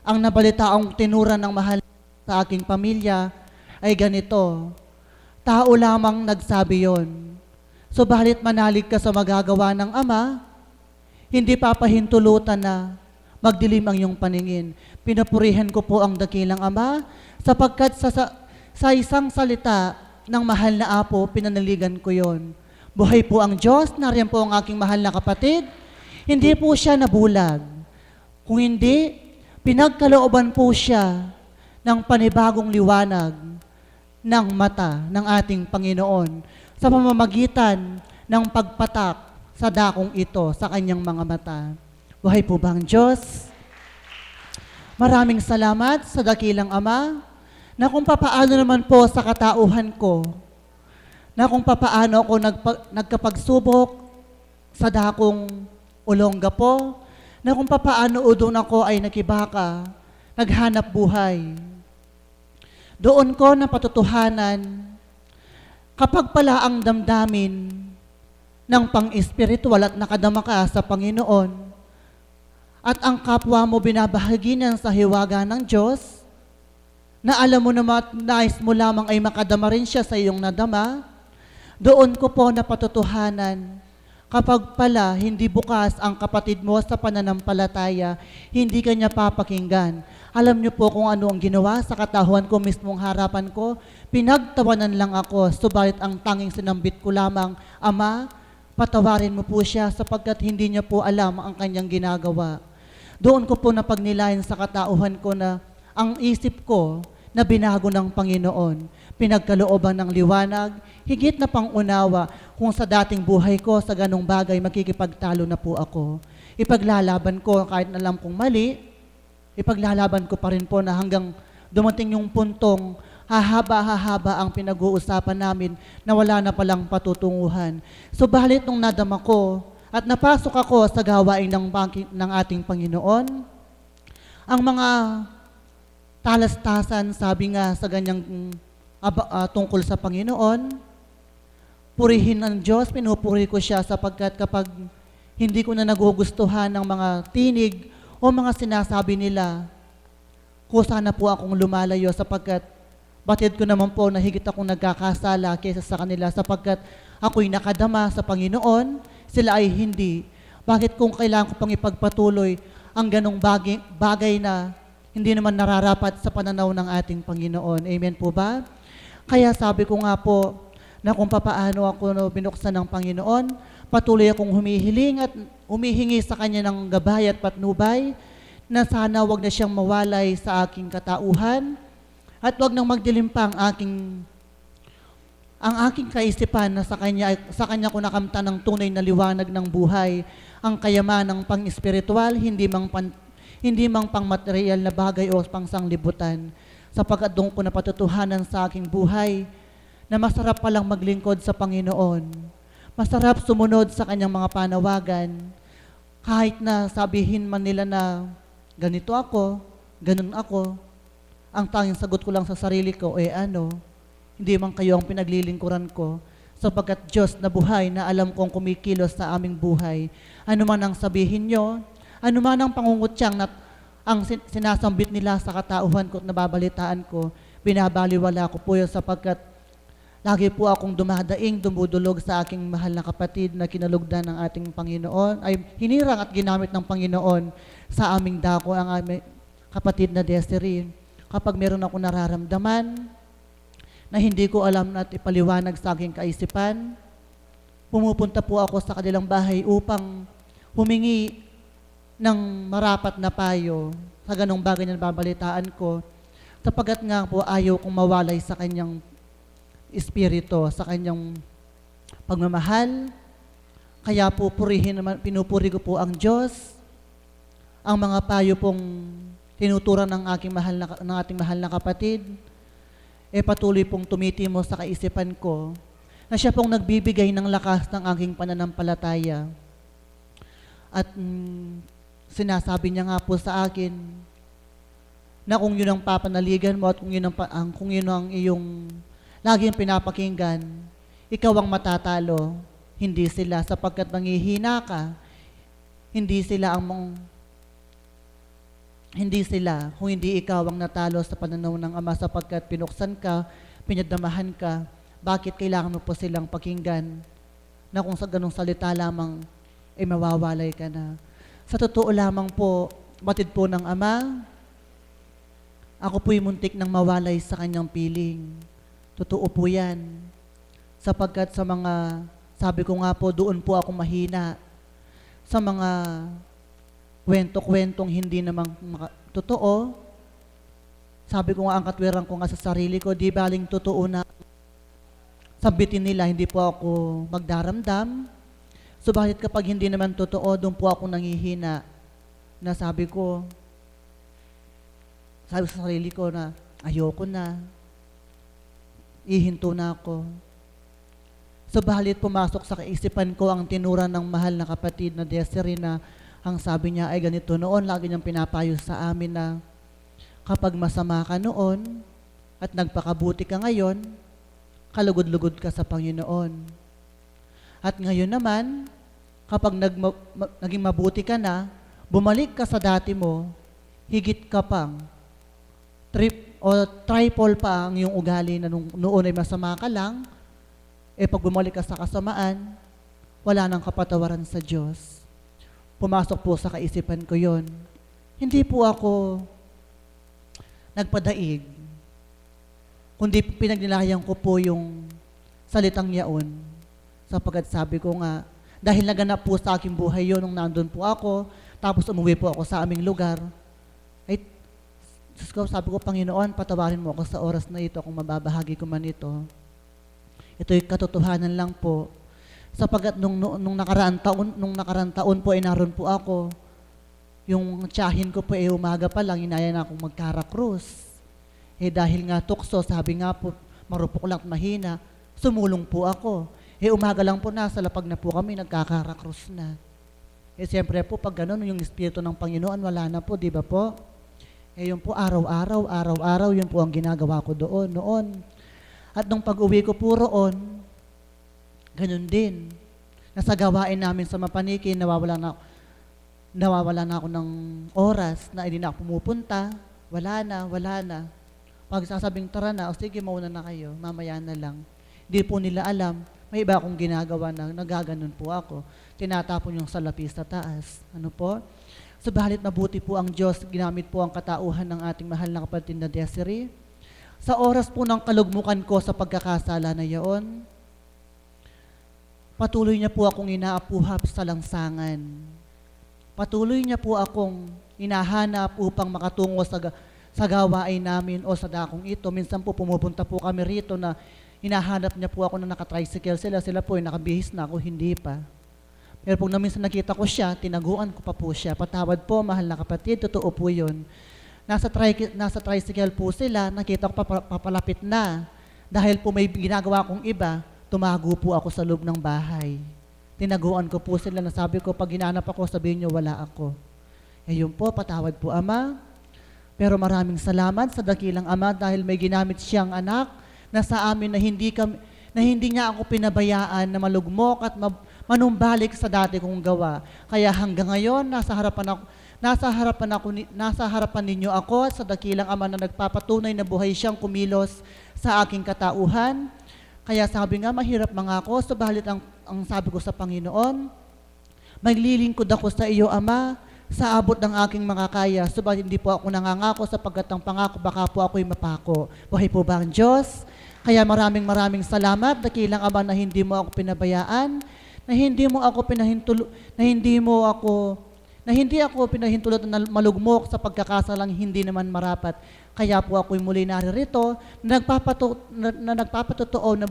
ang nabalitaong tinura ng mahal sa aking pamilya ay ganito, tao lamang nagsabi yon. Subalit manalig ka sa magagawa ng Ama, hindi papahintulutan na magdilim ang iyong paningin. Pinupurihan ko po ang dakilang Ama, sapagkat sa isang salita ng mahal na Apo, pinanaligan ko yon. Buhay po ang Diyos, nariyan po ang aking mahal na kapatid. Hindi po siya nabulag. Kung hindi, pinagkalooban po siya ng panibagong liwanag ng mata ng ating Panginoon sa pamamagitan ng pagpatak sa dakong ito sa kanyang mga mata. Buhay po ba ang Diyos? Maraming salamat sa dakilang Ama na kung papaano naman po sa katauhan ko, na kung papaano ako nagkapagsubok sa dakong Olongapo, na kung papaano doon ako ay nakibaka, naghanap buhay. Doon ko napatutuhanan, kapag pala ang damdamin ng pang-espiritual at nakadama ka sa Panginoon, at ang kapwa mo binabahagi niyan sa hiwaga ng Diyos, na alam mo naman at nais mo lamang ay makadama rin siya sa iyong nadama, doon ko po napatutuhanan, kapag pala hindi bukas ang kapatid mo sa pananampalataya, hindi ka niya papakinggan. Alam niyo po kung ano ang ginawa sa katauhan ko, mismong harapan ko, pinagtawanan lang ako, subalit ang tanging sinambit ko lamang, Ama, patawarin mo po siya sapagkat hindi niya po alam ang kanyang ginagawa. Doon ko po napagnilayan sa katauhan ko na ang isip ko na binago ng Panginoon, pinagkalooban ng liwanag, higit na pangunawa kung sa dating buhay ko sa ganong bagay makikipagtalo na po ako. Ipaglalaban ko kahit alam kong mali, ipaglalaban ko pa rin po na hanggang dumating yung puntong hahaba ang pinag-uusapan namin na wala na palang patutunguhan. Subalit nung nadama ko at napasok ako sa gawain ng ating Panginoon, ang mga talastasan, sabi nga sa ganyang tungkol sa Panginoon, purihin ng Diyos, pinupuri ko siya sapagkat kapag hindi ko na nagugustuhan ng mga tinig o mga sinasabi nila, kusa na po akong lumalayo sapagkat batid ko naman po na higit akong nagkakasala kaysa sa kanila sapagkat ako'y nakadama sa Panginoon, sila ay hindi. Bakit kung kailangan ko pang ipagpatuloy ang ganong bagay na hindi naman nararapat sa pananaw ng ating Panginoon? Amen po ba? Kaya sabi ko nga po na kung papaano ako binuksan ng Panginoon, patuloy akong humihiling at humihingi sa Kanya ng gabay at patnubay na sana wag na siyang mawalay sa aking katauhan at wag nang magdilim pa ang aking kaisipan na sa Kanya ko nakamtan ng tunay na liwanag ng buhay, ang kayamanang pang-espiritual, hindi mang pang material na bagay o pang sanglibutan, sapagkat doon ko napatutuhanan sa aking buhay na masarap palang maglingkod sa Panginoon. Masarap sumunod sa Kanyang mga panawagan, kahit na sabihin man nila na ganito ako, ganun ako, ang tanging sagot ko lang sa sarili ko, hindi man kayo ang pinaglilingkuran ko, sapagkat Diyos na buhay na alam kong kumikilos sa aming buhay. Ano man ang sabihin nyo, ano man ang pangungutyang na ang sinasambit nila sa katauhan ko at nababalitaan ko, binabaliwala ko po yun sapagkat lagi po akong dumudulog sa aking mahal na kapatid na kinalugdan ng ating Panginoon, ay hinirang at ginamit ng Panginoon sa aming dako, ang aming kapatid na Desiree. Kapag meron ako nararamdaman na hindi ko alam at ipaliwanag sa aking kaisipan, pumupunta po ako sa kanilang bahay upang humingi ng marapat na payo sa ganong bagay na nababalitaan ko, sapagkat nga po ayaw kong mawalay sa Kanyang Espiritu, sa Kanyang pagmamahal. Kaya po pinupuri ko po ang Diyos, ang mga payo pong tinuturan ng ating mahal na kapatid, patuloy pong tumitimo sa kaisipan ko na siya pong nagbibigay ng lakas ng aking pananampalataya. At sinasabi niya nga po sa akin na kung yun ang papanaligan mo at kung yun ang iyong laging pinapakinggan, ikaw ang matatalo, hindi sila, sapagkat manghihina ka, hindi sila kung hindi ikaw ang natalo sa pananaw ng Ama, sapagkat pinuksan ka, pinadamahan ka, bakit kailangan mo po silang pakinggan na kung sa ganong salita lamang mawawalay ka na. Sa totoo lamang po, batid po ng Ama, ako po'y muntik nang mawalay sa kanyang piling. Totoo po yan. Sapagkat sa mga, sabi ko nga po, doon po ako mahina. Sa mga kwento-kwentong hindi namang totoo, sabi ko nga ang katwiran ko nga sa sarili ko, di baling totoo na sabitin nila, hindi po ako magdaramdam. Subalit kapag hindi naman totoo, doon po ako nangihina na sabi sa sarili ko na ayoko na, ihinto na ako. Subalit pumasok sa kaisipan ko ang tinura ng mahal na kapatid na Desiree na ang sabi niya ay ganito noon, lagi niyang pinapayo sa amin na kapag masama ka noon at nagpakabuti ka ngayon, kalugod-lugod ka sa Panginoon. At ngayon naman, kapag naging mabuti ka na, bumalik ka sa dati mo, higit ka pang triple pa ang iyong ugali na noon ay masama ka lang, pag bumalik ka sa kasamaan, wala nang kapatawaran sa Diyos. Pumasok po sa kaisipan ko yon. Hindi po ako nagpadaig, kundi pinagnilayan ko po yung salitang yaon. Sapagkat sabi ko nga, dahil naganap po sa aking buhay yon nung nandun po ako, tapos umuwi po ako sa aming lugar, ay sabi ko, Panginoon, patawarin mo ako sa oras na ito kung mababahagi ko man ito. Ito'y katotohanan lang po. Sapagkat nung nakaraan taon po ay naroon po ako. Yung tiyahin ko po umaga pa lang, inaya na akong magkarakrus. Dahil nga tukso, sabi nga po, marupok lang at mahina, sumulong po ako. Umaga lang po, nasa lapag na po kami, nagkakarakrus na. Siyempre po, pag gano'n, yung Espiritu ng Panginoon, wala na po, di ba po? Yun po, araw-araw, yun po ang ginagawa ko noon. At nung pag-uwi ko po roon, ganun din. Nasa gawain namin sa Mapaniki, nawawala na ako ng oras na hindi na ako pumupunta. Wala na. Pag sasabing tara na, o sige, mauna na kayo, mamaya na lang. Hindi po nila alam, may iba akong ginagawa na nagaganon po ako. Tinatapon yung salapi sa taas. Ano po? Subalit mabuti po ang Diyos, ginamit po ang katauhan ng ating mahal na kapatid na Desiree. Sa oras po ng kalugmukan ko sa pagkakasala na yaon, patuloy niya po akong inaapuhap sa langsangan. Patuloy niya po akong hinahanap upang makatungo sa gawain namin o sa dakong ito. Minsan po pumupunta po kami rito na hinahanap niya po ako na nakatricycle sila po ay nakabihis na ako, hindi pa. Pero pag minsan nakita ko siya, tinaguan ko pa po siya. Patawad po, mahal na kapatid, totoo po yun. Nasa tricycle po sila, nakita ko papalapit na. Dahil po may ginagawa kong iba, tumago po ako sa loob ng bahay. Tinaguan ko po sila na sabi ko, pag hinanap ako, sabihin niyo wala ako. Yun po, patawad po Ama. Pero maraming salamat sa dakilang Ama dahil may ginamit siyang anak na sa amin na hindi niya ako pinabayaan na malugmok at manumbalik sa dati kong gawa. Kaya hanggang ngayon, nasa harapan ninyo ako sa dakilang Ama na nagpapatunay na buhay siyang kumilos sa aking katauhan. Kaya sabi nga, mahirap mangako, subalit ang sabi ko sa Panginoon, maglilingkod ako sa iyo, Ama, sa abot ng aking makakaya, subalit hindi po ako nangangako sapagkat ang pangako baka po ako'y mapako. Buhay po ba ang Diyos? Kaya maraming salamat, dakilang Ama na hindi mo ako pinabayaan, na hindi ako pinahintulot na malugmok sa pagkakasalang hindi naman marapat. Kaya po ako'y muli naririto na nagpapatotoo na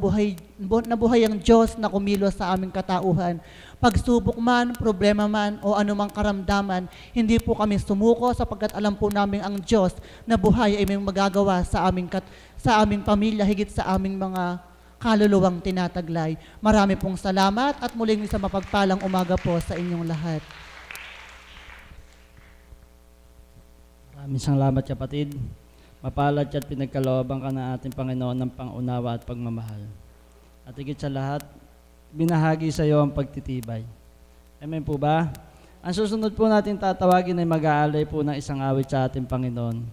buhay ang Diyos na kumilos sa aming katauhan. Pagsubok man, problema man, o anumang karamdaman, hindi po kami sumuko sapagkat alam po namin ang Diyos na buhay ay may magagawa sa aming pamilya, higit sa aming mga kaluluwang tinataglay. Marami pong salamat at muling sa mapagpalang umaga po sa inyong lahat. Maraming salamat kapatid. Mapalad at pinagkalooban ka ng ating Panginoon ng pangunawa at pagmamahal. At higit sa lahat, binahagi sa iyo ang pagtitibay. Amen po ba? Ang susunod po natin tatawagin ay mag-aalay po ng isang awit sa ating Panginoon.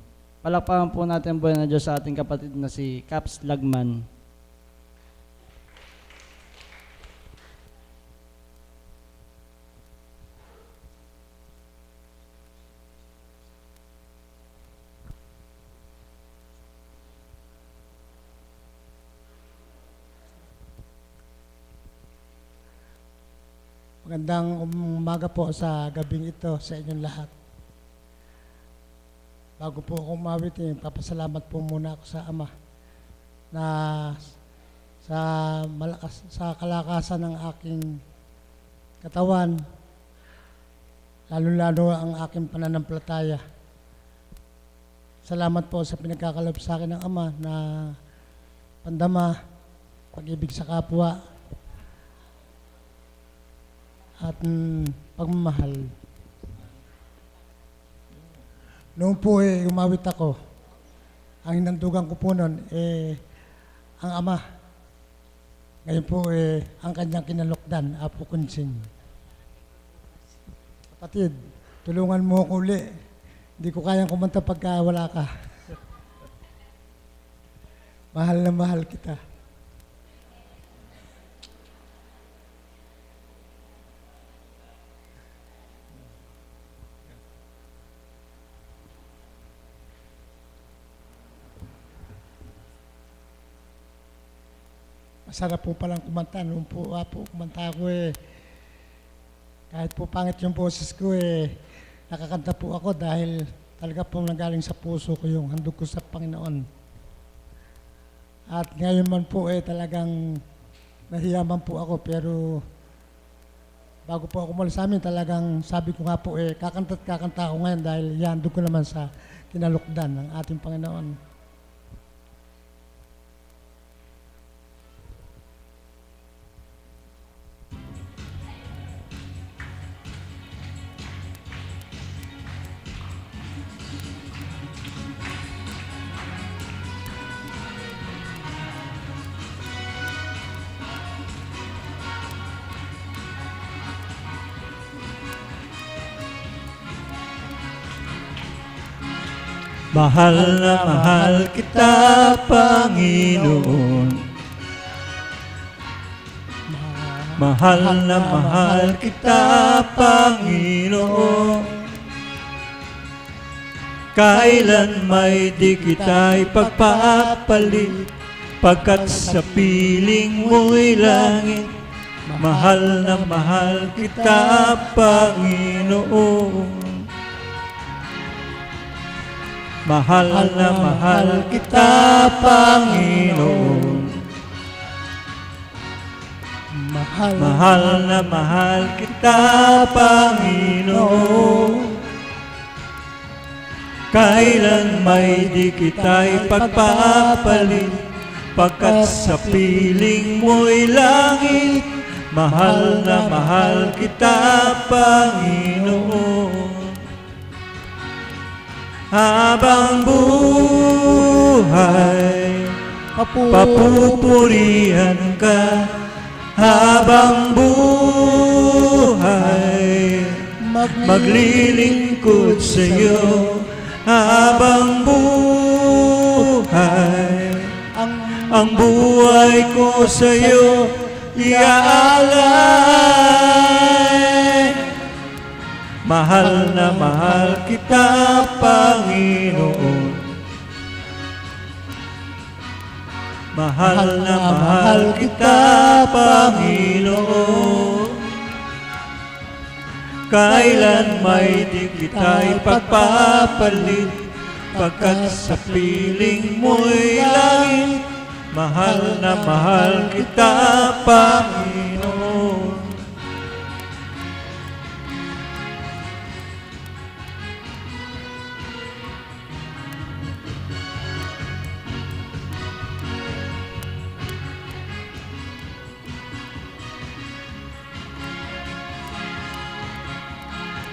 Palakpakan po natin ang buhay na Diyos sa ating kapatid na si Caps Lagman. Magandang umaga po sa gabing ito sa inyong lahat. Bago po ako umawit, papasalamat po muna ako sa Ama na sa kalakasan ng aking katawan, lalo-lalo ang aking pananampalataya. Salamat po sa pinagkakalob sa akin ng Ama na pandama, pag-ibig sa kapwa, at pagmamahal. Noong po umawit ako, ang hinandugan ko po noon ang Ama. Ngayon po ang kanyang kinalokdan, Apo Kunsing. Kapatid, tulungan mo ako uli. Hindi ko kayang kumanta pagka wala ka. Mahal na mahal kita. Masarap po palang kumanta. Noong po kumanta ako kahit po pangit yung boses ko nakakanta po ako dahil talaga po nanggaling sa puso ko yung handog ko sa Panginoon. At ngayon man po talagang nahiyaman po ako, pero bago po ako umalis sa amin, talagang sabi ko nga po kakanta ako ngayon dahil handog ko naman sa kinalukdan ng ating Panginoon. Mahal na mahal kita, Panginoon. Mahal na mahal kita, Panginoon. Kailan may di kita'y pagpapalit, pagkat sa piling mo'y langit. Mahal na mahal kita, Panginoon. Mahal na mahal kita, Panginoon. Mahal na mahal kita, Panginoon. Kailan may di kita'y pagpapalit, pagkat sa piling mo'y langit. Mahal na mahal kita, Panginoon. Habang buhay, papupurihan ka. Habang buhay, maglilingkod sa iyo. Habang buhay, ang buhay ko sa iyo iaalay. Mahal na mahal kita, Panginoon. Mahal na mahal kita, Panginoon. Kailan may di kita'y pagpapalit, pagkat sa piling mo'y langit. Mahal na mahal kita, Panginoon.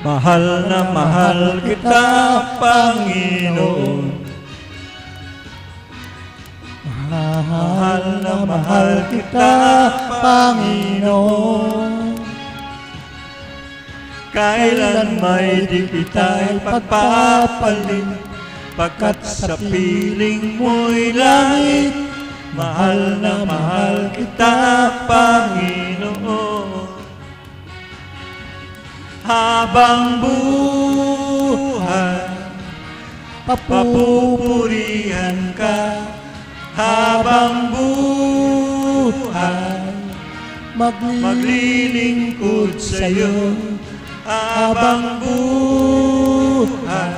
Mahal na mahal kita, Panginoon. Mahal na mahal kita, Panginoon. Kailan may di kita'y pagpapalit, pagkat sa piling mo'y langit. Mahal na mahal kita, Panginoon. Habang buhay, papupurihan ka. Habang buhay, maglilingkod sa'yo habang buhay.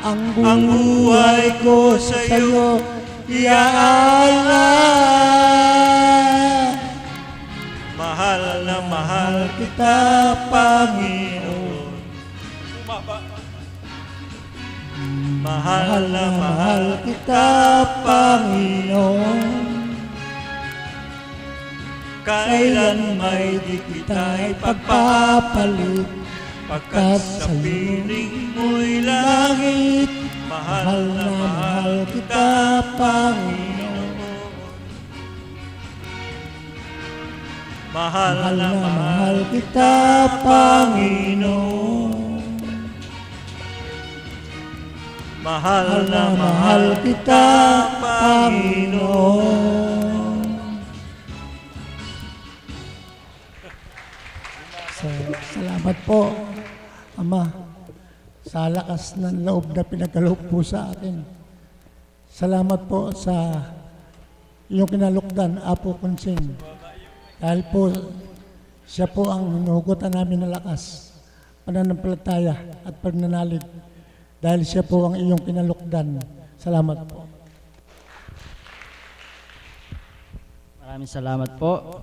Ang buhay ko sa'yo iaalay. Mahal na mahal kita, Panginoon. Mahal na mahal kita, Panginoon. Kailan may di kita'y pagpapalit, pagkat sa piling mo'y langit. Mahal na mahal kita, Panginoon. Mahal na mahal kita, Panginoon. Mahal na mahal kita, Panginoon. Salamat po, Ama, sa lakas ng loob na pinagkaloob po sa akin. Salamat po sa iyong kinalukdan, Apo Kunsing. Dahil po, siya po ang hinuhugutan namin ng lakas, pananampalataya at pagnanalig. Dahil siya po ang iyong kinalukdan. Salamat po. Maraming salamat po.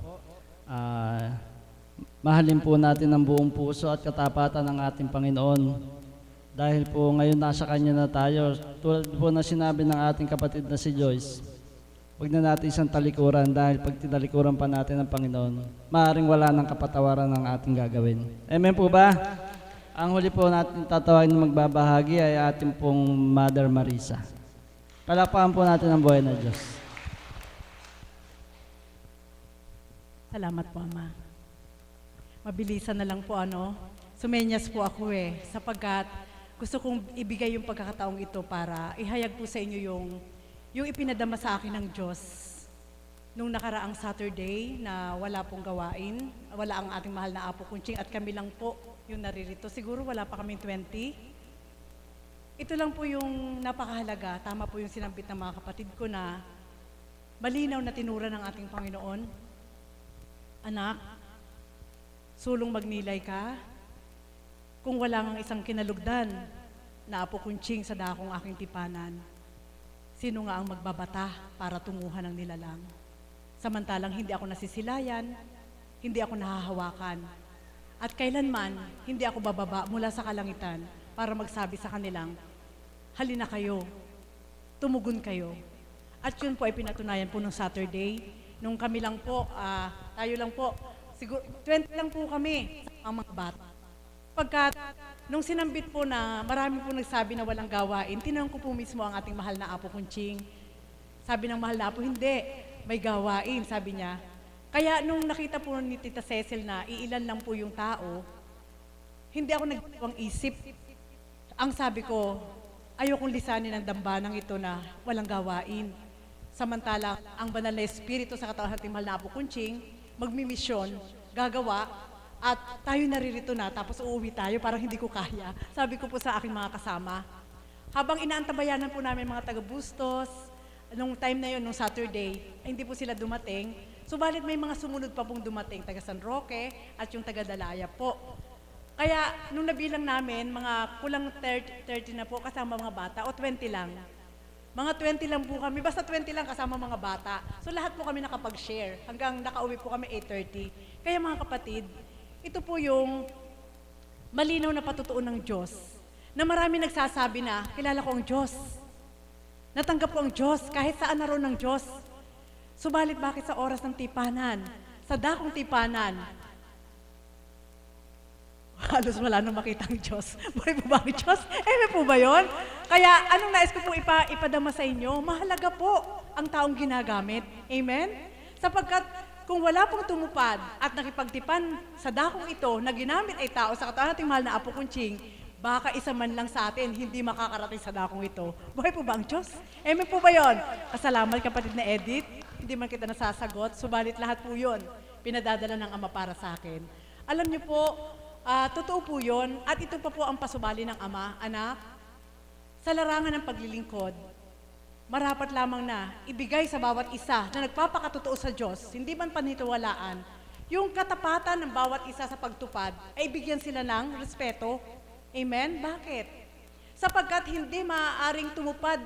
Mahalin po natin ng buong puso at katapatan ng ating Panginoon. Dahil po ngayon nasa Kanya na tayo. Tulad po na sinabi ng ating kapatid na si Joyce, huwag na natin isang talikuran dahil pag tinalikuran pa natin ng Panginoon, maaaring wala ng kapatawaran ng ating gagawin. Amen po ba? Ang huli po natin tatawagin na magbabahagi ay ating pong Mother Marisa. Palakpakan po natin ang buhay na Diyos. Salamat po, Ama. Mabilisan na lang po, sumenyas po ako sapagkat gusto kong ibigay yung pagkakataong ito para ihayag po sa inyo yung ipinadama sa akin ng Diyos nung nakaraang Saturday na wala pong gawain, wala ang ating mahal na Apo Kunching at kami lang po yung naririto. Siguro wala pa kaming 20. Ito lang po yung napakahalaga, tama po yung sinambit ng mga kapatid ko na malinaw na tinura ng ating Panginoon. Anak, sulong magnilay ka, kung wala ngang isang kinalugdan na Apo Kunching sa dakong aking tipanan, sino nga ang magbabata para tunguhan ng nilalang? Samantalang hindi ako nasisilayan, hindi ako nahahawakan, at kailanman hindi ako bababa mula sa kalangitan para magsabi sa kanilang, halina kayo, tumugon kayo. At yun po ay pinatunayan po nung Saturday, nung kami lang po, tayo lang po, siguro 20 lang po kami ang mga bata. Pagkat nung sinambit po na marami po nagsabi na walang gawain, tinanong ko po mismo ang ating mahal na Apo Kunching. Sabi ng mahal na Apo, hindi, may gawain, sabi niya. Kaya nung nakita po ni Tita Cecil na iilan lang po yung tao, hindi ako nagdawang isip. Ang sabi ko, ayokong lisanin ang dambanang ito na walang gawain. Samantala, ang banal na espiritu sa katawan nating mahal na Apo Kunching, magmimisyon, gagawa, at tayo naririto na, tapos uuwi tayo, parang hindi ko kaya. Sabi ko po sa aking mga kasama. Habang inaantabayanan po namin mga taga-Bustos, nung time na yun, nung Saturday, hindi po sila dumating. Subalit may mga sumunod pa pong dumating, taga San Roque at yung taga Dalaya po. Kaya nung nabilang namin, mga kulang 30 na po kasama mga bata, o 20 lang. Mga 20 lang po kami, basta 20 lang kasama mga bata. So lahat po kami nakapag-share, hanggang nakauwi po kami 8:30. Kaya mga kapatid, ito po yung malinaw na patutuon ng Diyos, na marami nagsasabi na, kilala ko ang Diyos. Natanggap ko ang Diyos, kahit saan naroon ng Diyos. Subalit bakit sa oras ng tipanan, sa dakong tipanan, halos wala nang makita ang Diyos. Buhay po ba ang Diyos? May po ba yun? Kaya anong nais ko pong ipadama sa inyo, mahalaga po ang taong ginagamit. Amen? Sapagkat kung wala pong tumupad at nakipagtipan sa dakong ito na ginamit ay tao sa katawan nating mahal na Apo Kunching, baka isa man lang sa atin hindi makakarating sa dakong ito. Buhay po ba ang Diyos? Amen po ba yun? Kasalamat kapatid na Edith, hindi man kita nasasagot, subalit lahat po yun, pinadadala ng Ama para sa akin. Alam niyo po, totoo po yun, at ito pa po ang pasubali ng Ama, anak, sa larangan ng paglilingkod, marapat lamang na ibigay sa bawat isa na nagpapakatotoo sa Diyos, hindi man panitiwalaan, yung katapatan ng bawat isa sa pagtupad ay bigyan sila ng respeto. Amen? Bakit? Sapagkat hindi maaaring tumupad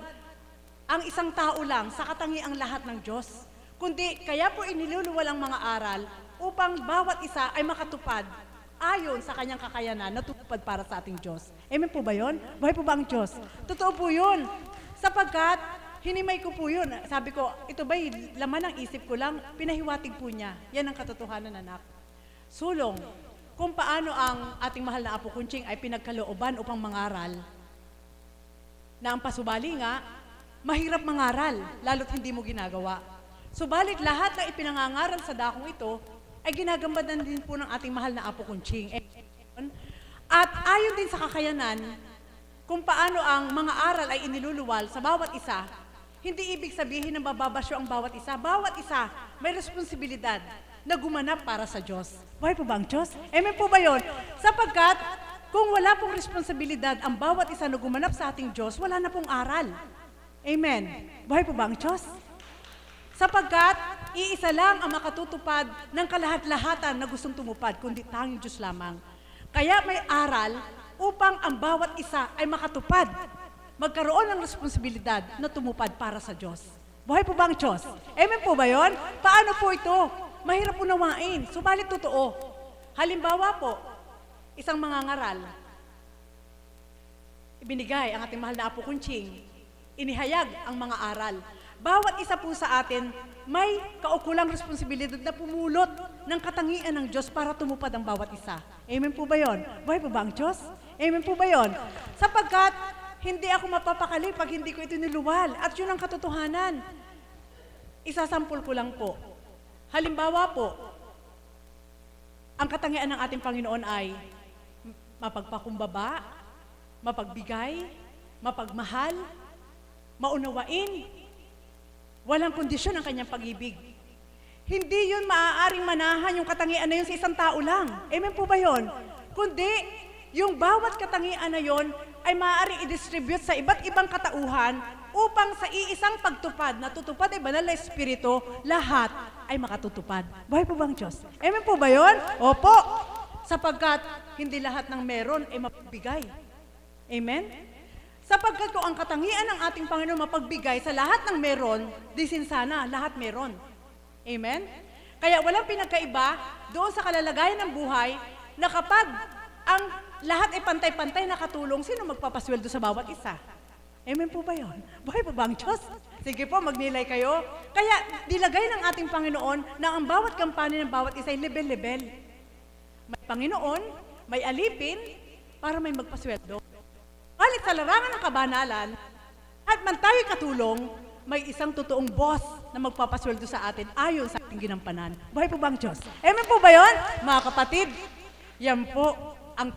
ang isang tao lang sa katangiang lahat ng Diyos. Kundi kaya po iniluluwal ang mga aral upang bawat isa ay makatupad ayon sa kanyang kakayanan na tupad para sa ating Diyos. Amen po ba yun? Buhay po ba ang Diyos? Totoo po yun. Sapagkat hinimay ko po yun. Sabi ko, ito ba'y laman ng isip ko lang? Pinahiwatig po niya. Yan ang katotohanan, anak. Sulong, kung paano ang ating mahal na Apo Kunching ay pinagkalooban upang mangaral, na ang pasubali nga, mahirap mangaral, lalo't hindi mo ginagawa. Subalit lahat na ipinangangaral sa dakong ito, ay ginagambadan din po ng ating mahal na Apo Kunching. At ayon din sa kakayanan, kung paano ang mga aral ay iniluluwal sa bawat isa, hindi ibig sabihin na mababasyo ang bawat isa. Bawat isa may responsibilidad na gumanap para sa Diyos. Buhay po ba ang Diyos? Amen po ba yun? Sapagkat kung wala pong responsibilidad ang bawat isa na gumanap sa ating Diyos, wala na pong aral. Amen. Buhay po ba ang Diyos? Sapagkat iisa lang ang makatutupad ng kalahat-lahatan na gustong tumupad, kundi tanging Diyos lamang. Kaya may aral upang ang bawat isa ay makatupad, magkaroon ng responsibilidad na tumupad para sa Diyos. Buhay po ba ang Diyos? Amen po ba yun? Paano po ito? Mahirap unawain, subalit totoo. Halimbawa po, isang mangangaral, ibinigay ang ating mahal na Apo Kunching, inihayag ang mga aral. Bawat isa po sa atin may kaukulang responsibilidad na pumulot ng katangian ng Diyos para tumupad ang bawat isa. Amen po ba yun? Buhay po ba ang Diyos? Amen po ba yun? Sapagkat hindi ako mapapakali pag hindi ko ito niluwal. At yun ang katotohanan. Isasampul ko lang po. Halimbawa po, ang katangian ng ating Panginoon ay mapagpakumbaba, mapagbigay, mapagmahal, maunawain, walang kondisyon ang kanyang pag-ibig. Hindi yun maaaring manahan yung katangian na yun sa isang tao lang. Amen po ba yun? Kundi, yung bawat katangian na yun ay maaaring i-distribute sa iba't ibang katauhan upang sa iisang pagtupad na tutupad ay banal na espiritu, lahat ay makatutupad. Buhay po ba ang Diyos? Amen po ba yun? Opo. Sapagkat hindi lahat ng meron ay mapagbigay. Amen? Sapagkat kung ang katangian ng ating Panginoon mapagbigay sa lahat ng meron, disin sana, lahat meron. Amen? Kaya walang pinagkaiba doon sa kalalagayan ng buhay na kapag ang lahat ay pantay-pantay na katulong, sino magpapasweldo sa bawat isa? Amen po ba yun? Buhay po ba ang Diyos? Sige po, magnilay kayo. Kaya nilagay ng ating Panginoon na ang bawat kampanya ng bawat isa ay level-level. May Panginoon, may alipin, para may magpasweldo. Halit sa larangan ng kabanalan, at man tayo'y katulong, may isang totoong boss na magpapasweldo sa atin ayon sa ating ginampanan. Buhay po ba ang Diyos? Amen po ba yun? Mga kapatid, yan po ang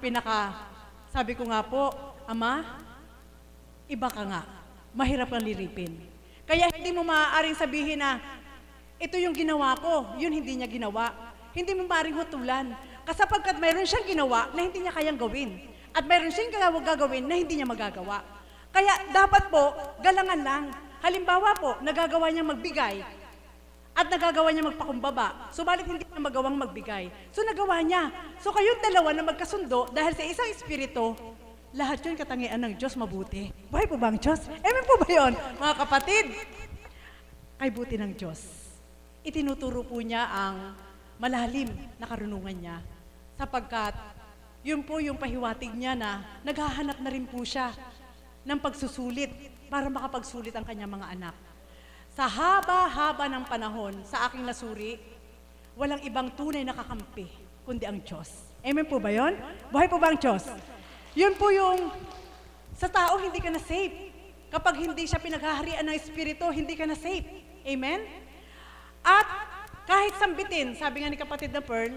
sabi ko nga po, Ama, iba ka nga, mahirap kang liripin. Kaya hindi mo maaaring sabihin na, ito yung ginawa ko, yun hindi niya ginawa. Hindi mo maaaring hutulan. Kasapagkat mayroon siyang ginawa na hindi niya kayang gawin. At mayroon siyang gagawin na hindi niya magagawa. Kaya dapat po, galangan lang. Halimbawa po, nagagawa niya magbigay at nagagawa niya magpakumbaba. Subalit hindi niya magawang magbigay. So nagawa niya. So kayong dalawa na magkasundo dahil sa isang espiritu, lahat yun katangian ng Diyos mabuti. Buhay po ba ang Diyos? Amen po ba yun? Mga kapatid, kay buti ng Diyos. Itinuturo po niya ang malalim na karunungan niya sapagkat yun po yung pahiwatig niya na naghahanap na rin po siya ng pagsusulit para makapagsulit ang kanyang mga anak. Sa haba-haba ng panahon, sa aking nasuri, walang ibang tunay na kakampi, kundi ang Diyos. Amen po ba yun? Buhay po ba ang Diyos? Yun po yung, sa tao hindi ka na safe. Kapag hindi siya pinaghaharian ng Espiritu, hindi ka na safe. Amen? At kahit sambitin, sabi nga ni kapatid na Pearl,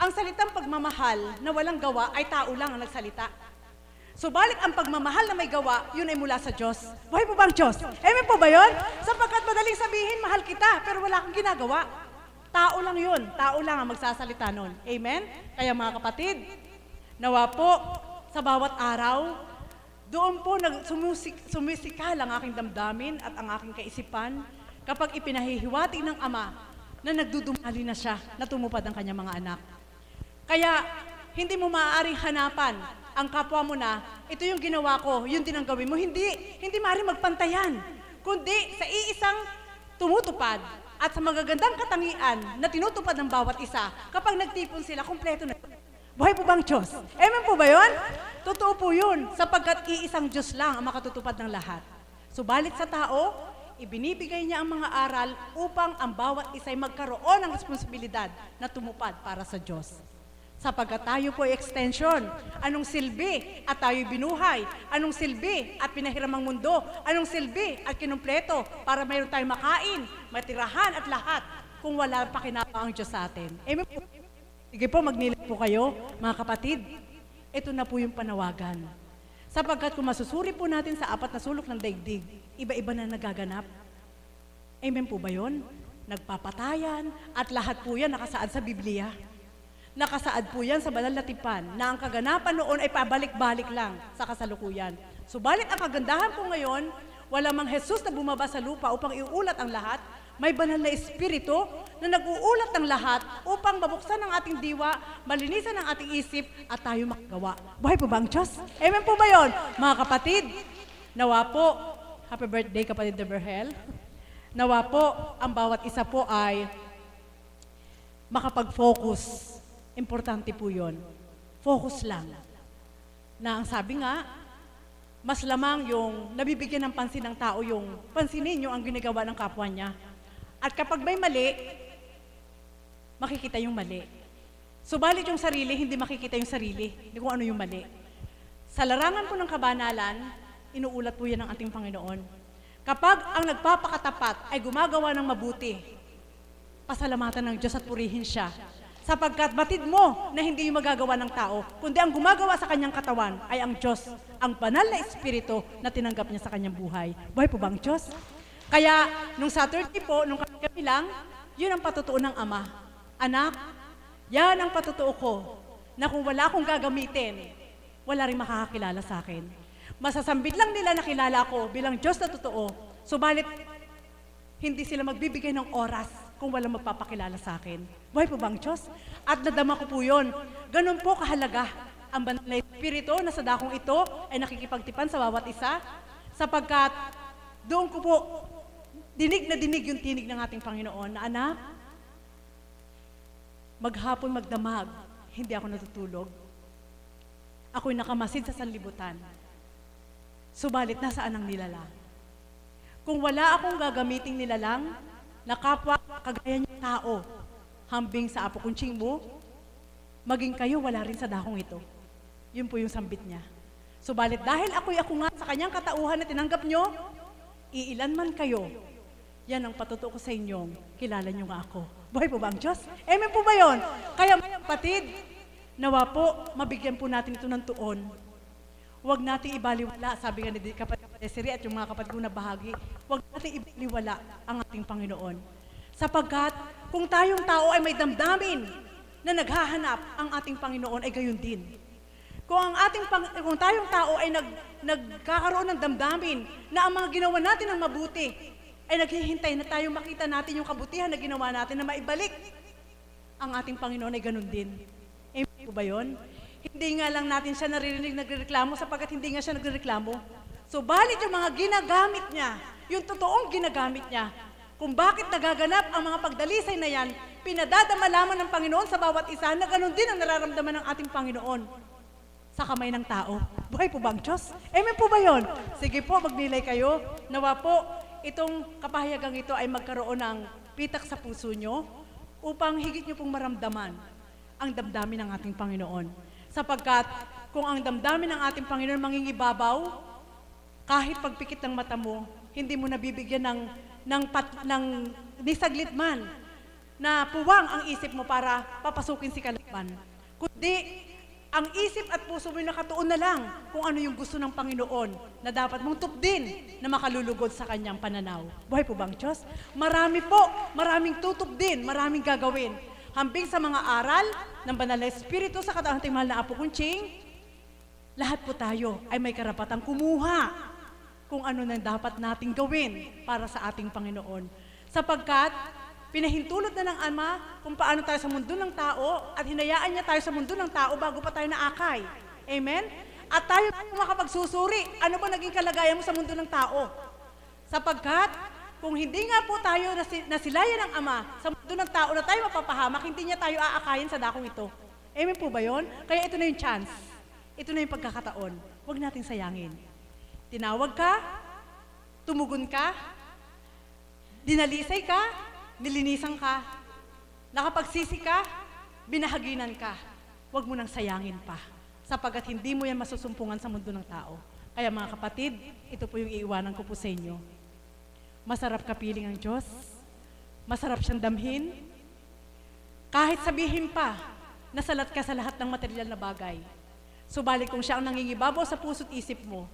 ang salitang pagmamahal na walang gawa ay tao lang ang nagsalita. Subalit ang pagmamahal na may gawa, yun ay mula sa Diyos. Buhay po ba ang Diyos? Amen po ba yun? Sapagkat madaling sabihin, mahal kita, pero wala kang ginagawa. Tao lang yun. Tao lang ang magsasalita nun. Amen? Kaya mga kapatid, nawa po sa bawat araw, doon po sumisikal ang aking damdamin at ang aking kaisipan kapag ipinahihiwatig ng Ama na nagdudumali na siya na tumupad ang kanyang mga anak. Kaya hindi mo maaaring hanapan ang kapwa mo na ito yung ginawa ko, yun din ang gawin mo. Hindi maaaring magpantayan, kundi sa iisang tumutupad at sa magagandang katangian na tinutupad ng bawat isa. Kapag nagtipon sila, kumpleto na. Buhay po bang Diyos? Amen po ba yun? Totoo po yun, sapagkat iisang Diyos lang ang makatutupad ng lahat. Subalit sa tao, ibinibigay niya ang mga aral upang ang bawat isa ay magkaroon ng responsibilidad na tumupad para sa Diyos. Sapagkat tayo po ay extension, anong silbi at tayo'y binuhay, anong silbi at pinahiram ang mundo, anong silbi at kinumpleto para mayroon tayong makain, matirahan at lahat kung wala pakinabang ang Diyos sa atin. Amen po. Sige po, magnilay po kayo, mga kapatid. Ito na po yung panawagan. Sapagkat kung masusuri po natin sa apat na sulok ng daigdig, iba-iba na nagaganap. Amen po ba yun? Nagpapatayan at lahat po yan nakasaad sa Biblia. Nakasaad po yan sa banal na tipan na ang kaganapan noon ay pabalik-balik lang sa kasalukuyan. Subalit ang kagandahan po ngayon, wala mang Jesus na bumaba sa lupa upang iulat ang lahat. May banal na espiritu na nag-uulat ng lahat upang mabuksan ang ating diwa, malinisan ang ating isip at tayo makagawa. Buhay po ba ang Diyos? Amen po ba yun? Mga kapatid, nawa po, happy birthday kapatid Deberhel, nawa po ang bawat isa po ay makapag-focus. Importante po yun. Focus lang. Na ang sabi nga, mas lamang yung nabibigyan ng pansin ng tao yung pansinin nyo ang ginagawa ng kapwa niya. At kapag may mali, makikita yung mali. Subalit yung sarili, hindi makikita yung sarili, hindi kung ano yung mali. Sa larangan po ng kabanalan, inuulat po yan ng ating Panginoon. Kapag ang nagpapakatapat ay gumagawa ng mabuti, pasalamatan ng Diyos at purihin siya. Sapagkat batid mo na hindi yung magagawa ng tao, kundi ang gumagawa sa kanyang katawan ay ang Diyos, ang banal na espiritu na tinanggap niya sa kanyang buhay. Buhay po bang Diyos? Kaya, nung Saturday po, nung kami lang, yun ang patutuo ng Ama. Anak, yan ang patutuo ko, na kung wala akong gagamitin, wala rin makakakilala sa akin. Masasambit lang nila na kilala ko bilang Diyos na totoo, subalit hindi sila magbibigay ng oras kung walang magpapakilala sa akin. Buhay po bang Diyos? At nadama ko po yun. Ganun po kahalaga ang banal na espiritu na sa dakong ito ay nakikipagtipan sa bawat isa, sapagkat doon ko po dinig na dinig yung tinig ng ating Panginoon na anak, maghapon magdamag, hindi ako natutulog. Ako'y nakamasid sa sanlibutan. Subalit nasaan ang nilalang? Kung wala akong gagamiting nilalang, na kapwa kagaya niyong tao, hambing sa apo kunching mo, maging kayo wala rin sa dakong ito. Yun po yung sambit niya. Subalit dahil ako nga sa kanyang katauhan na tinanggap nyo, iilan man kayo, yan ang patutuo ko sa inyong, kilala nyo nga ako. Buhay po ba ang Diyos? Amen po ba yun? Kaya mga kapatid, nawa po, mabigyan po natin ito ng tuon. Huwag natin ibaliwala, sabi nga ni kapatid Desiree at yung mga kapatid ko na bahagi, huwag natin ibaliwala ang ating Panginoon. Sapagkat kung tayong tao ay may damdamin na naghahanap, ang ating Panginoon ay gayon din. Kung tayong tao ay nagkakaroon ng damdamin na ang mga ginawa natin ng mabuti, ay naghihintay na tayo makita natin yung kabutihan na ginawa natin na maibalik, ang ating Panginoon ay ganon din. Amen po ba yun? Hindi nga lang natin siya naririnig nagrereklamo sapagkat hindi nga siya nagrereklamo. So, balit yung mga ginagamit niya, yung totoong ginagamit niya, kung bakit nagaganap ang mga pagdalisay na yan, pinadadama lamang ng Panginoon sa bawat isa na ganon din ang nararamdaman ng ating Panginoon sa kamay ng tao. Buhay po ba ang Diyos? Amen po ba yun? Sige po, magnilay kayo. Nawa po, itong kapahayagang ito ay magkaroon ng pitak sa puso nyo upang higit nyo pong maramdaman ang damdamin ng ating Panginoon. Sapagkat kung ang damdamin ng ating Panginoon mangingibabaw, kahit pagpikit ng mata mo, hindi mo nabibigyan ni saglit man na puwang ang isip mo para papasukin si kalaban. Kundi, ang isip at puso mo nakatuon na lang kung ano yung gusto ng Panginoon na dapat mong tupdin na makalulugod sa kanyang pananaw. Buhay po bang Diyos? Marami po, maraming tutupdin, maraming gagawin. Hambing sa mga aral ng banal na espiritu sa katawang ating mahal na Apo Kunching, lahat po tayo ay may karapatang kumuha kung ano nang dapat nating gawin para sa ating Panginoon. Sapagkat Pinahintulot na ng Ama kung paano tayo sa mundo ng tao at hinayaan niya tayo sa mundo ng tao bago pa tayo naakay. Amen? At tayo makapagsusuri, ano ba naging kalagayan mo sa mundo ng tao? Sapagkat, kung hindi nga po tayo nasilayan ng Ama sa mundo ng tao na tayo mapapahamak, hindi niya tayo aakayin sa dakong ito. Amen po ba yun? Kaya ito na yung chance. Ito na yung pagkakataon. Huwag nating sayangin. Tinawag ka, tumugon ka, dinalisay ka, nilinisan ka, nakapagsisi ka, binahaginan ka. Huwag mo nang sayangin pa, sapagkat hindi mo yan masusumpungan sa mundo ng tao. Kaya mga kapatid, ito po yung iiwanan ko po sa inyo. Masarap kapiling ang Diyos, masarap siyang damhin, kahit sabihin pa, nasalat ka sa lahat ng material na bagay. Subalit kung siya ang nangingibabaw sa puso't isip mo,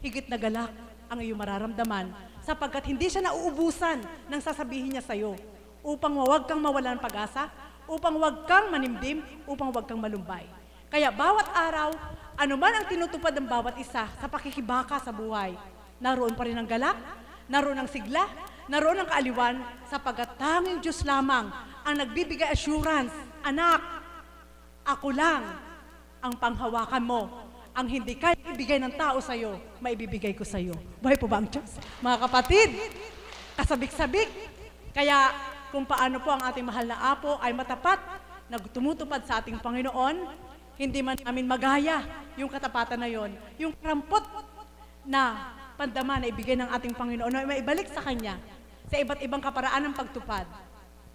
higit na galak ang iyong mararamdaman, sapagkat hindi siya nauubusan ng sasabihin niya sa'yo, upang huwag kang mawalan ng pag-asa, upang huwag kang manimdim, upang huwag kang malumbay. Kaya bawat araw, anuman ang tinutupad ng bawat isa sa pakikibaka sa buhay, naroon pa rin ang galak, naroon ang sigla, naroon ang kaaliwan, sapagkat tanging Diyos lamang ang nagbibigay assurance, anak, ako lang ang panghawakan mo. Ang hindi kaya ibigay ng tao sa'yo, maibibigay ko sa'yo. Buhay po ba ang Diyos? Mga kapatid, kasabik-sabik. Kaya kung paano po ang ating mahal na Apo ay matapat na tumutupad sa ating Panginoon, hindi man namin magaya yung katapatan na yon, yung krampot na pandama na ibigay ng ating Panginoon na maibalik sa Kanya sa iba't ibang kaparaan ng pagtupad.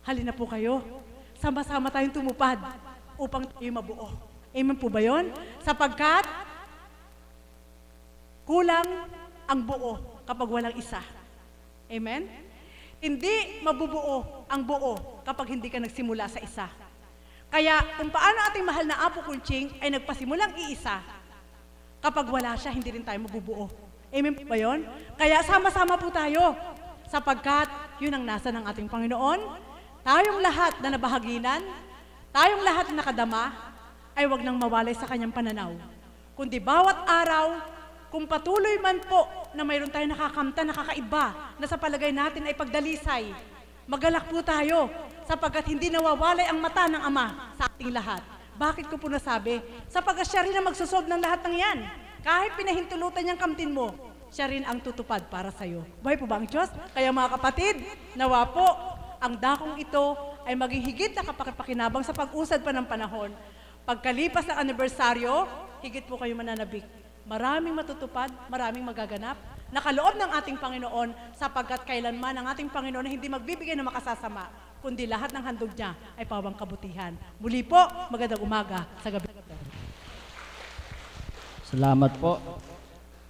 Halina po kayo, sama-sama tayong tumupad upang tayo mabuo. Amen po ba yun? Sapagkat kulang ang buo kapag walang isa. Amen? Hindi mabubuo ang buo kapag hindi ka nagsimula sa isa. Kaya kung paano ating mahal na Apo Kunching ay nagpasimulang iisa, kapag wala siya, hindi rin tayo mabubuo. Amen po ba yun? Kaya sama-sama po tayo, sapagkat yun ang nasa ng ating Panginoon. Tayong lahat na nabahaginan, tayong lahat na nakadama, ay wag nang mawalay sa kanyang pananaw. Kundi bawat araw, kung patuloy man po na mayroon tayong nakakamta, nakakaiba, na sa palagay natin ay pagdalisay, magalak po tayo, sapagkat hindi nawawalay ang mata ng Ama sa ating lahat. Bakit ko po nasabi? Sapagkat siya rin ang magsusolve ng lahat ng yan. Kahit pinahintulutan niyang kamtin mo, siya rin ang tutupad para sa'yo. Buhay po ba ang Diyos? Kaya mga kapatid, nawa po, ang dakong ito ay maging higit na kapaki-pakinabang sa pag-usad pa ng panahon. Pagkalipas ng anibersaryo, higit po kayo mananabik. Maraming matutupad, maraming magaganap, nakaloob ng ating Panginoon, sapagkat kailanman ang ating Panginoon na hindi magbibigay ng makasasama, kundi lahat ng handog niya ay pawang kabutihan. Muli po, magandang umaga sa gabi. Salamat po.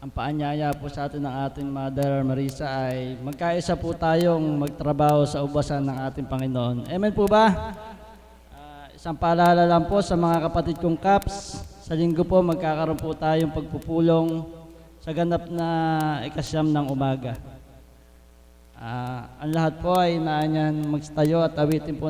Ang paanyaya po sa atin ng ating Mother Marisa ay magkaisa po tayong magtrabaho sa ubasan ng ating Panginoon. Amen po ba? Isang paalala lang po sa mga kapatid kong Caps, sa linggo po magkakaroon po tayong pagpupulong sa ganap na ikasyam ng umaga. Ang lahat po ay naanyan magtayo at awitin po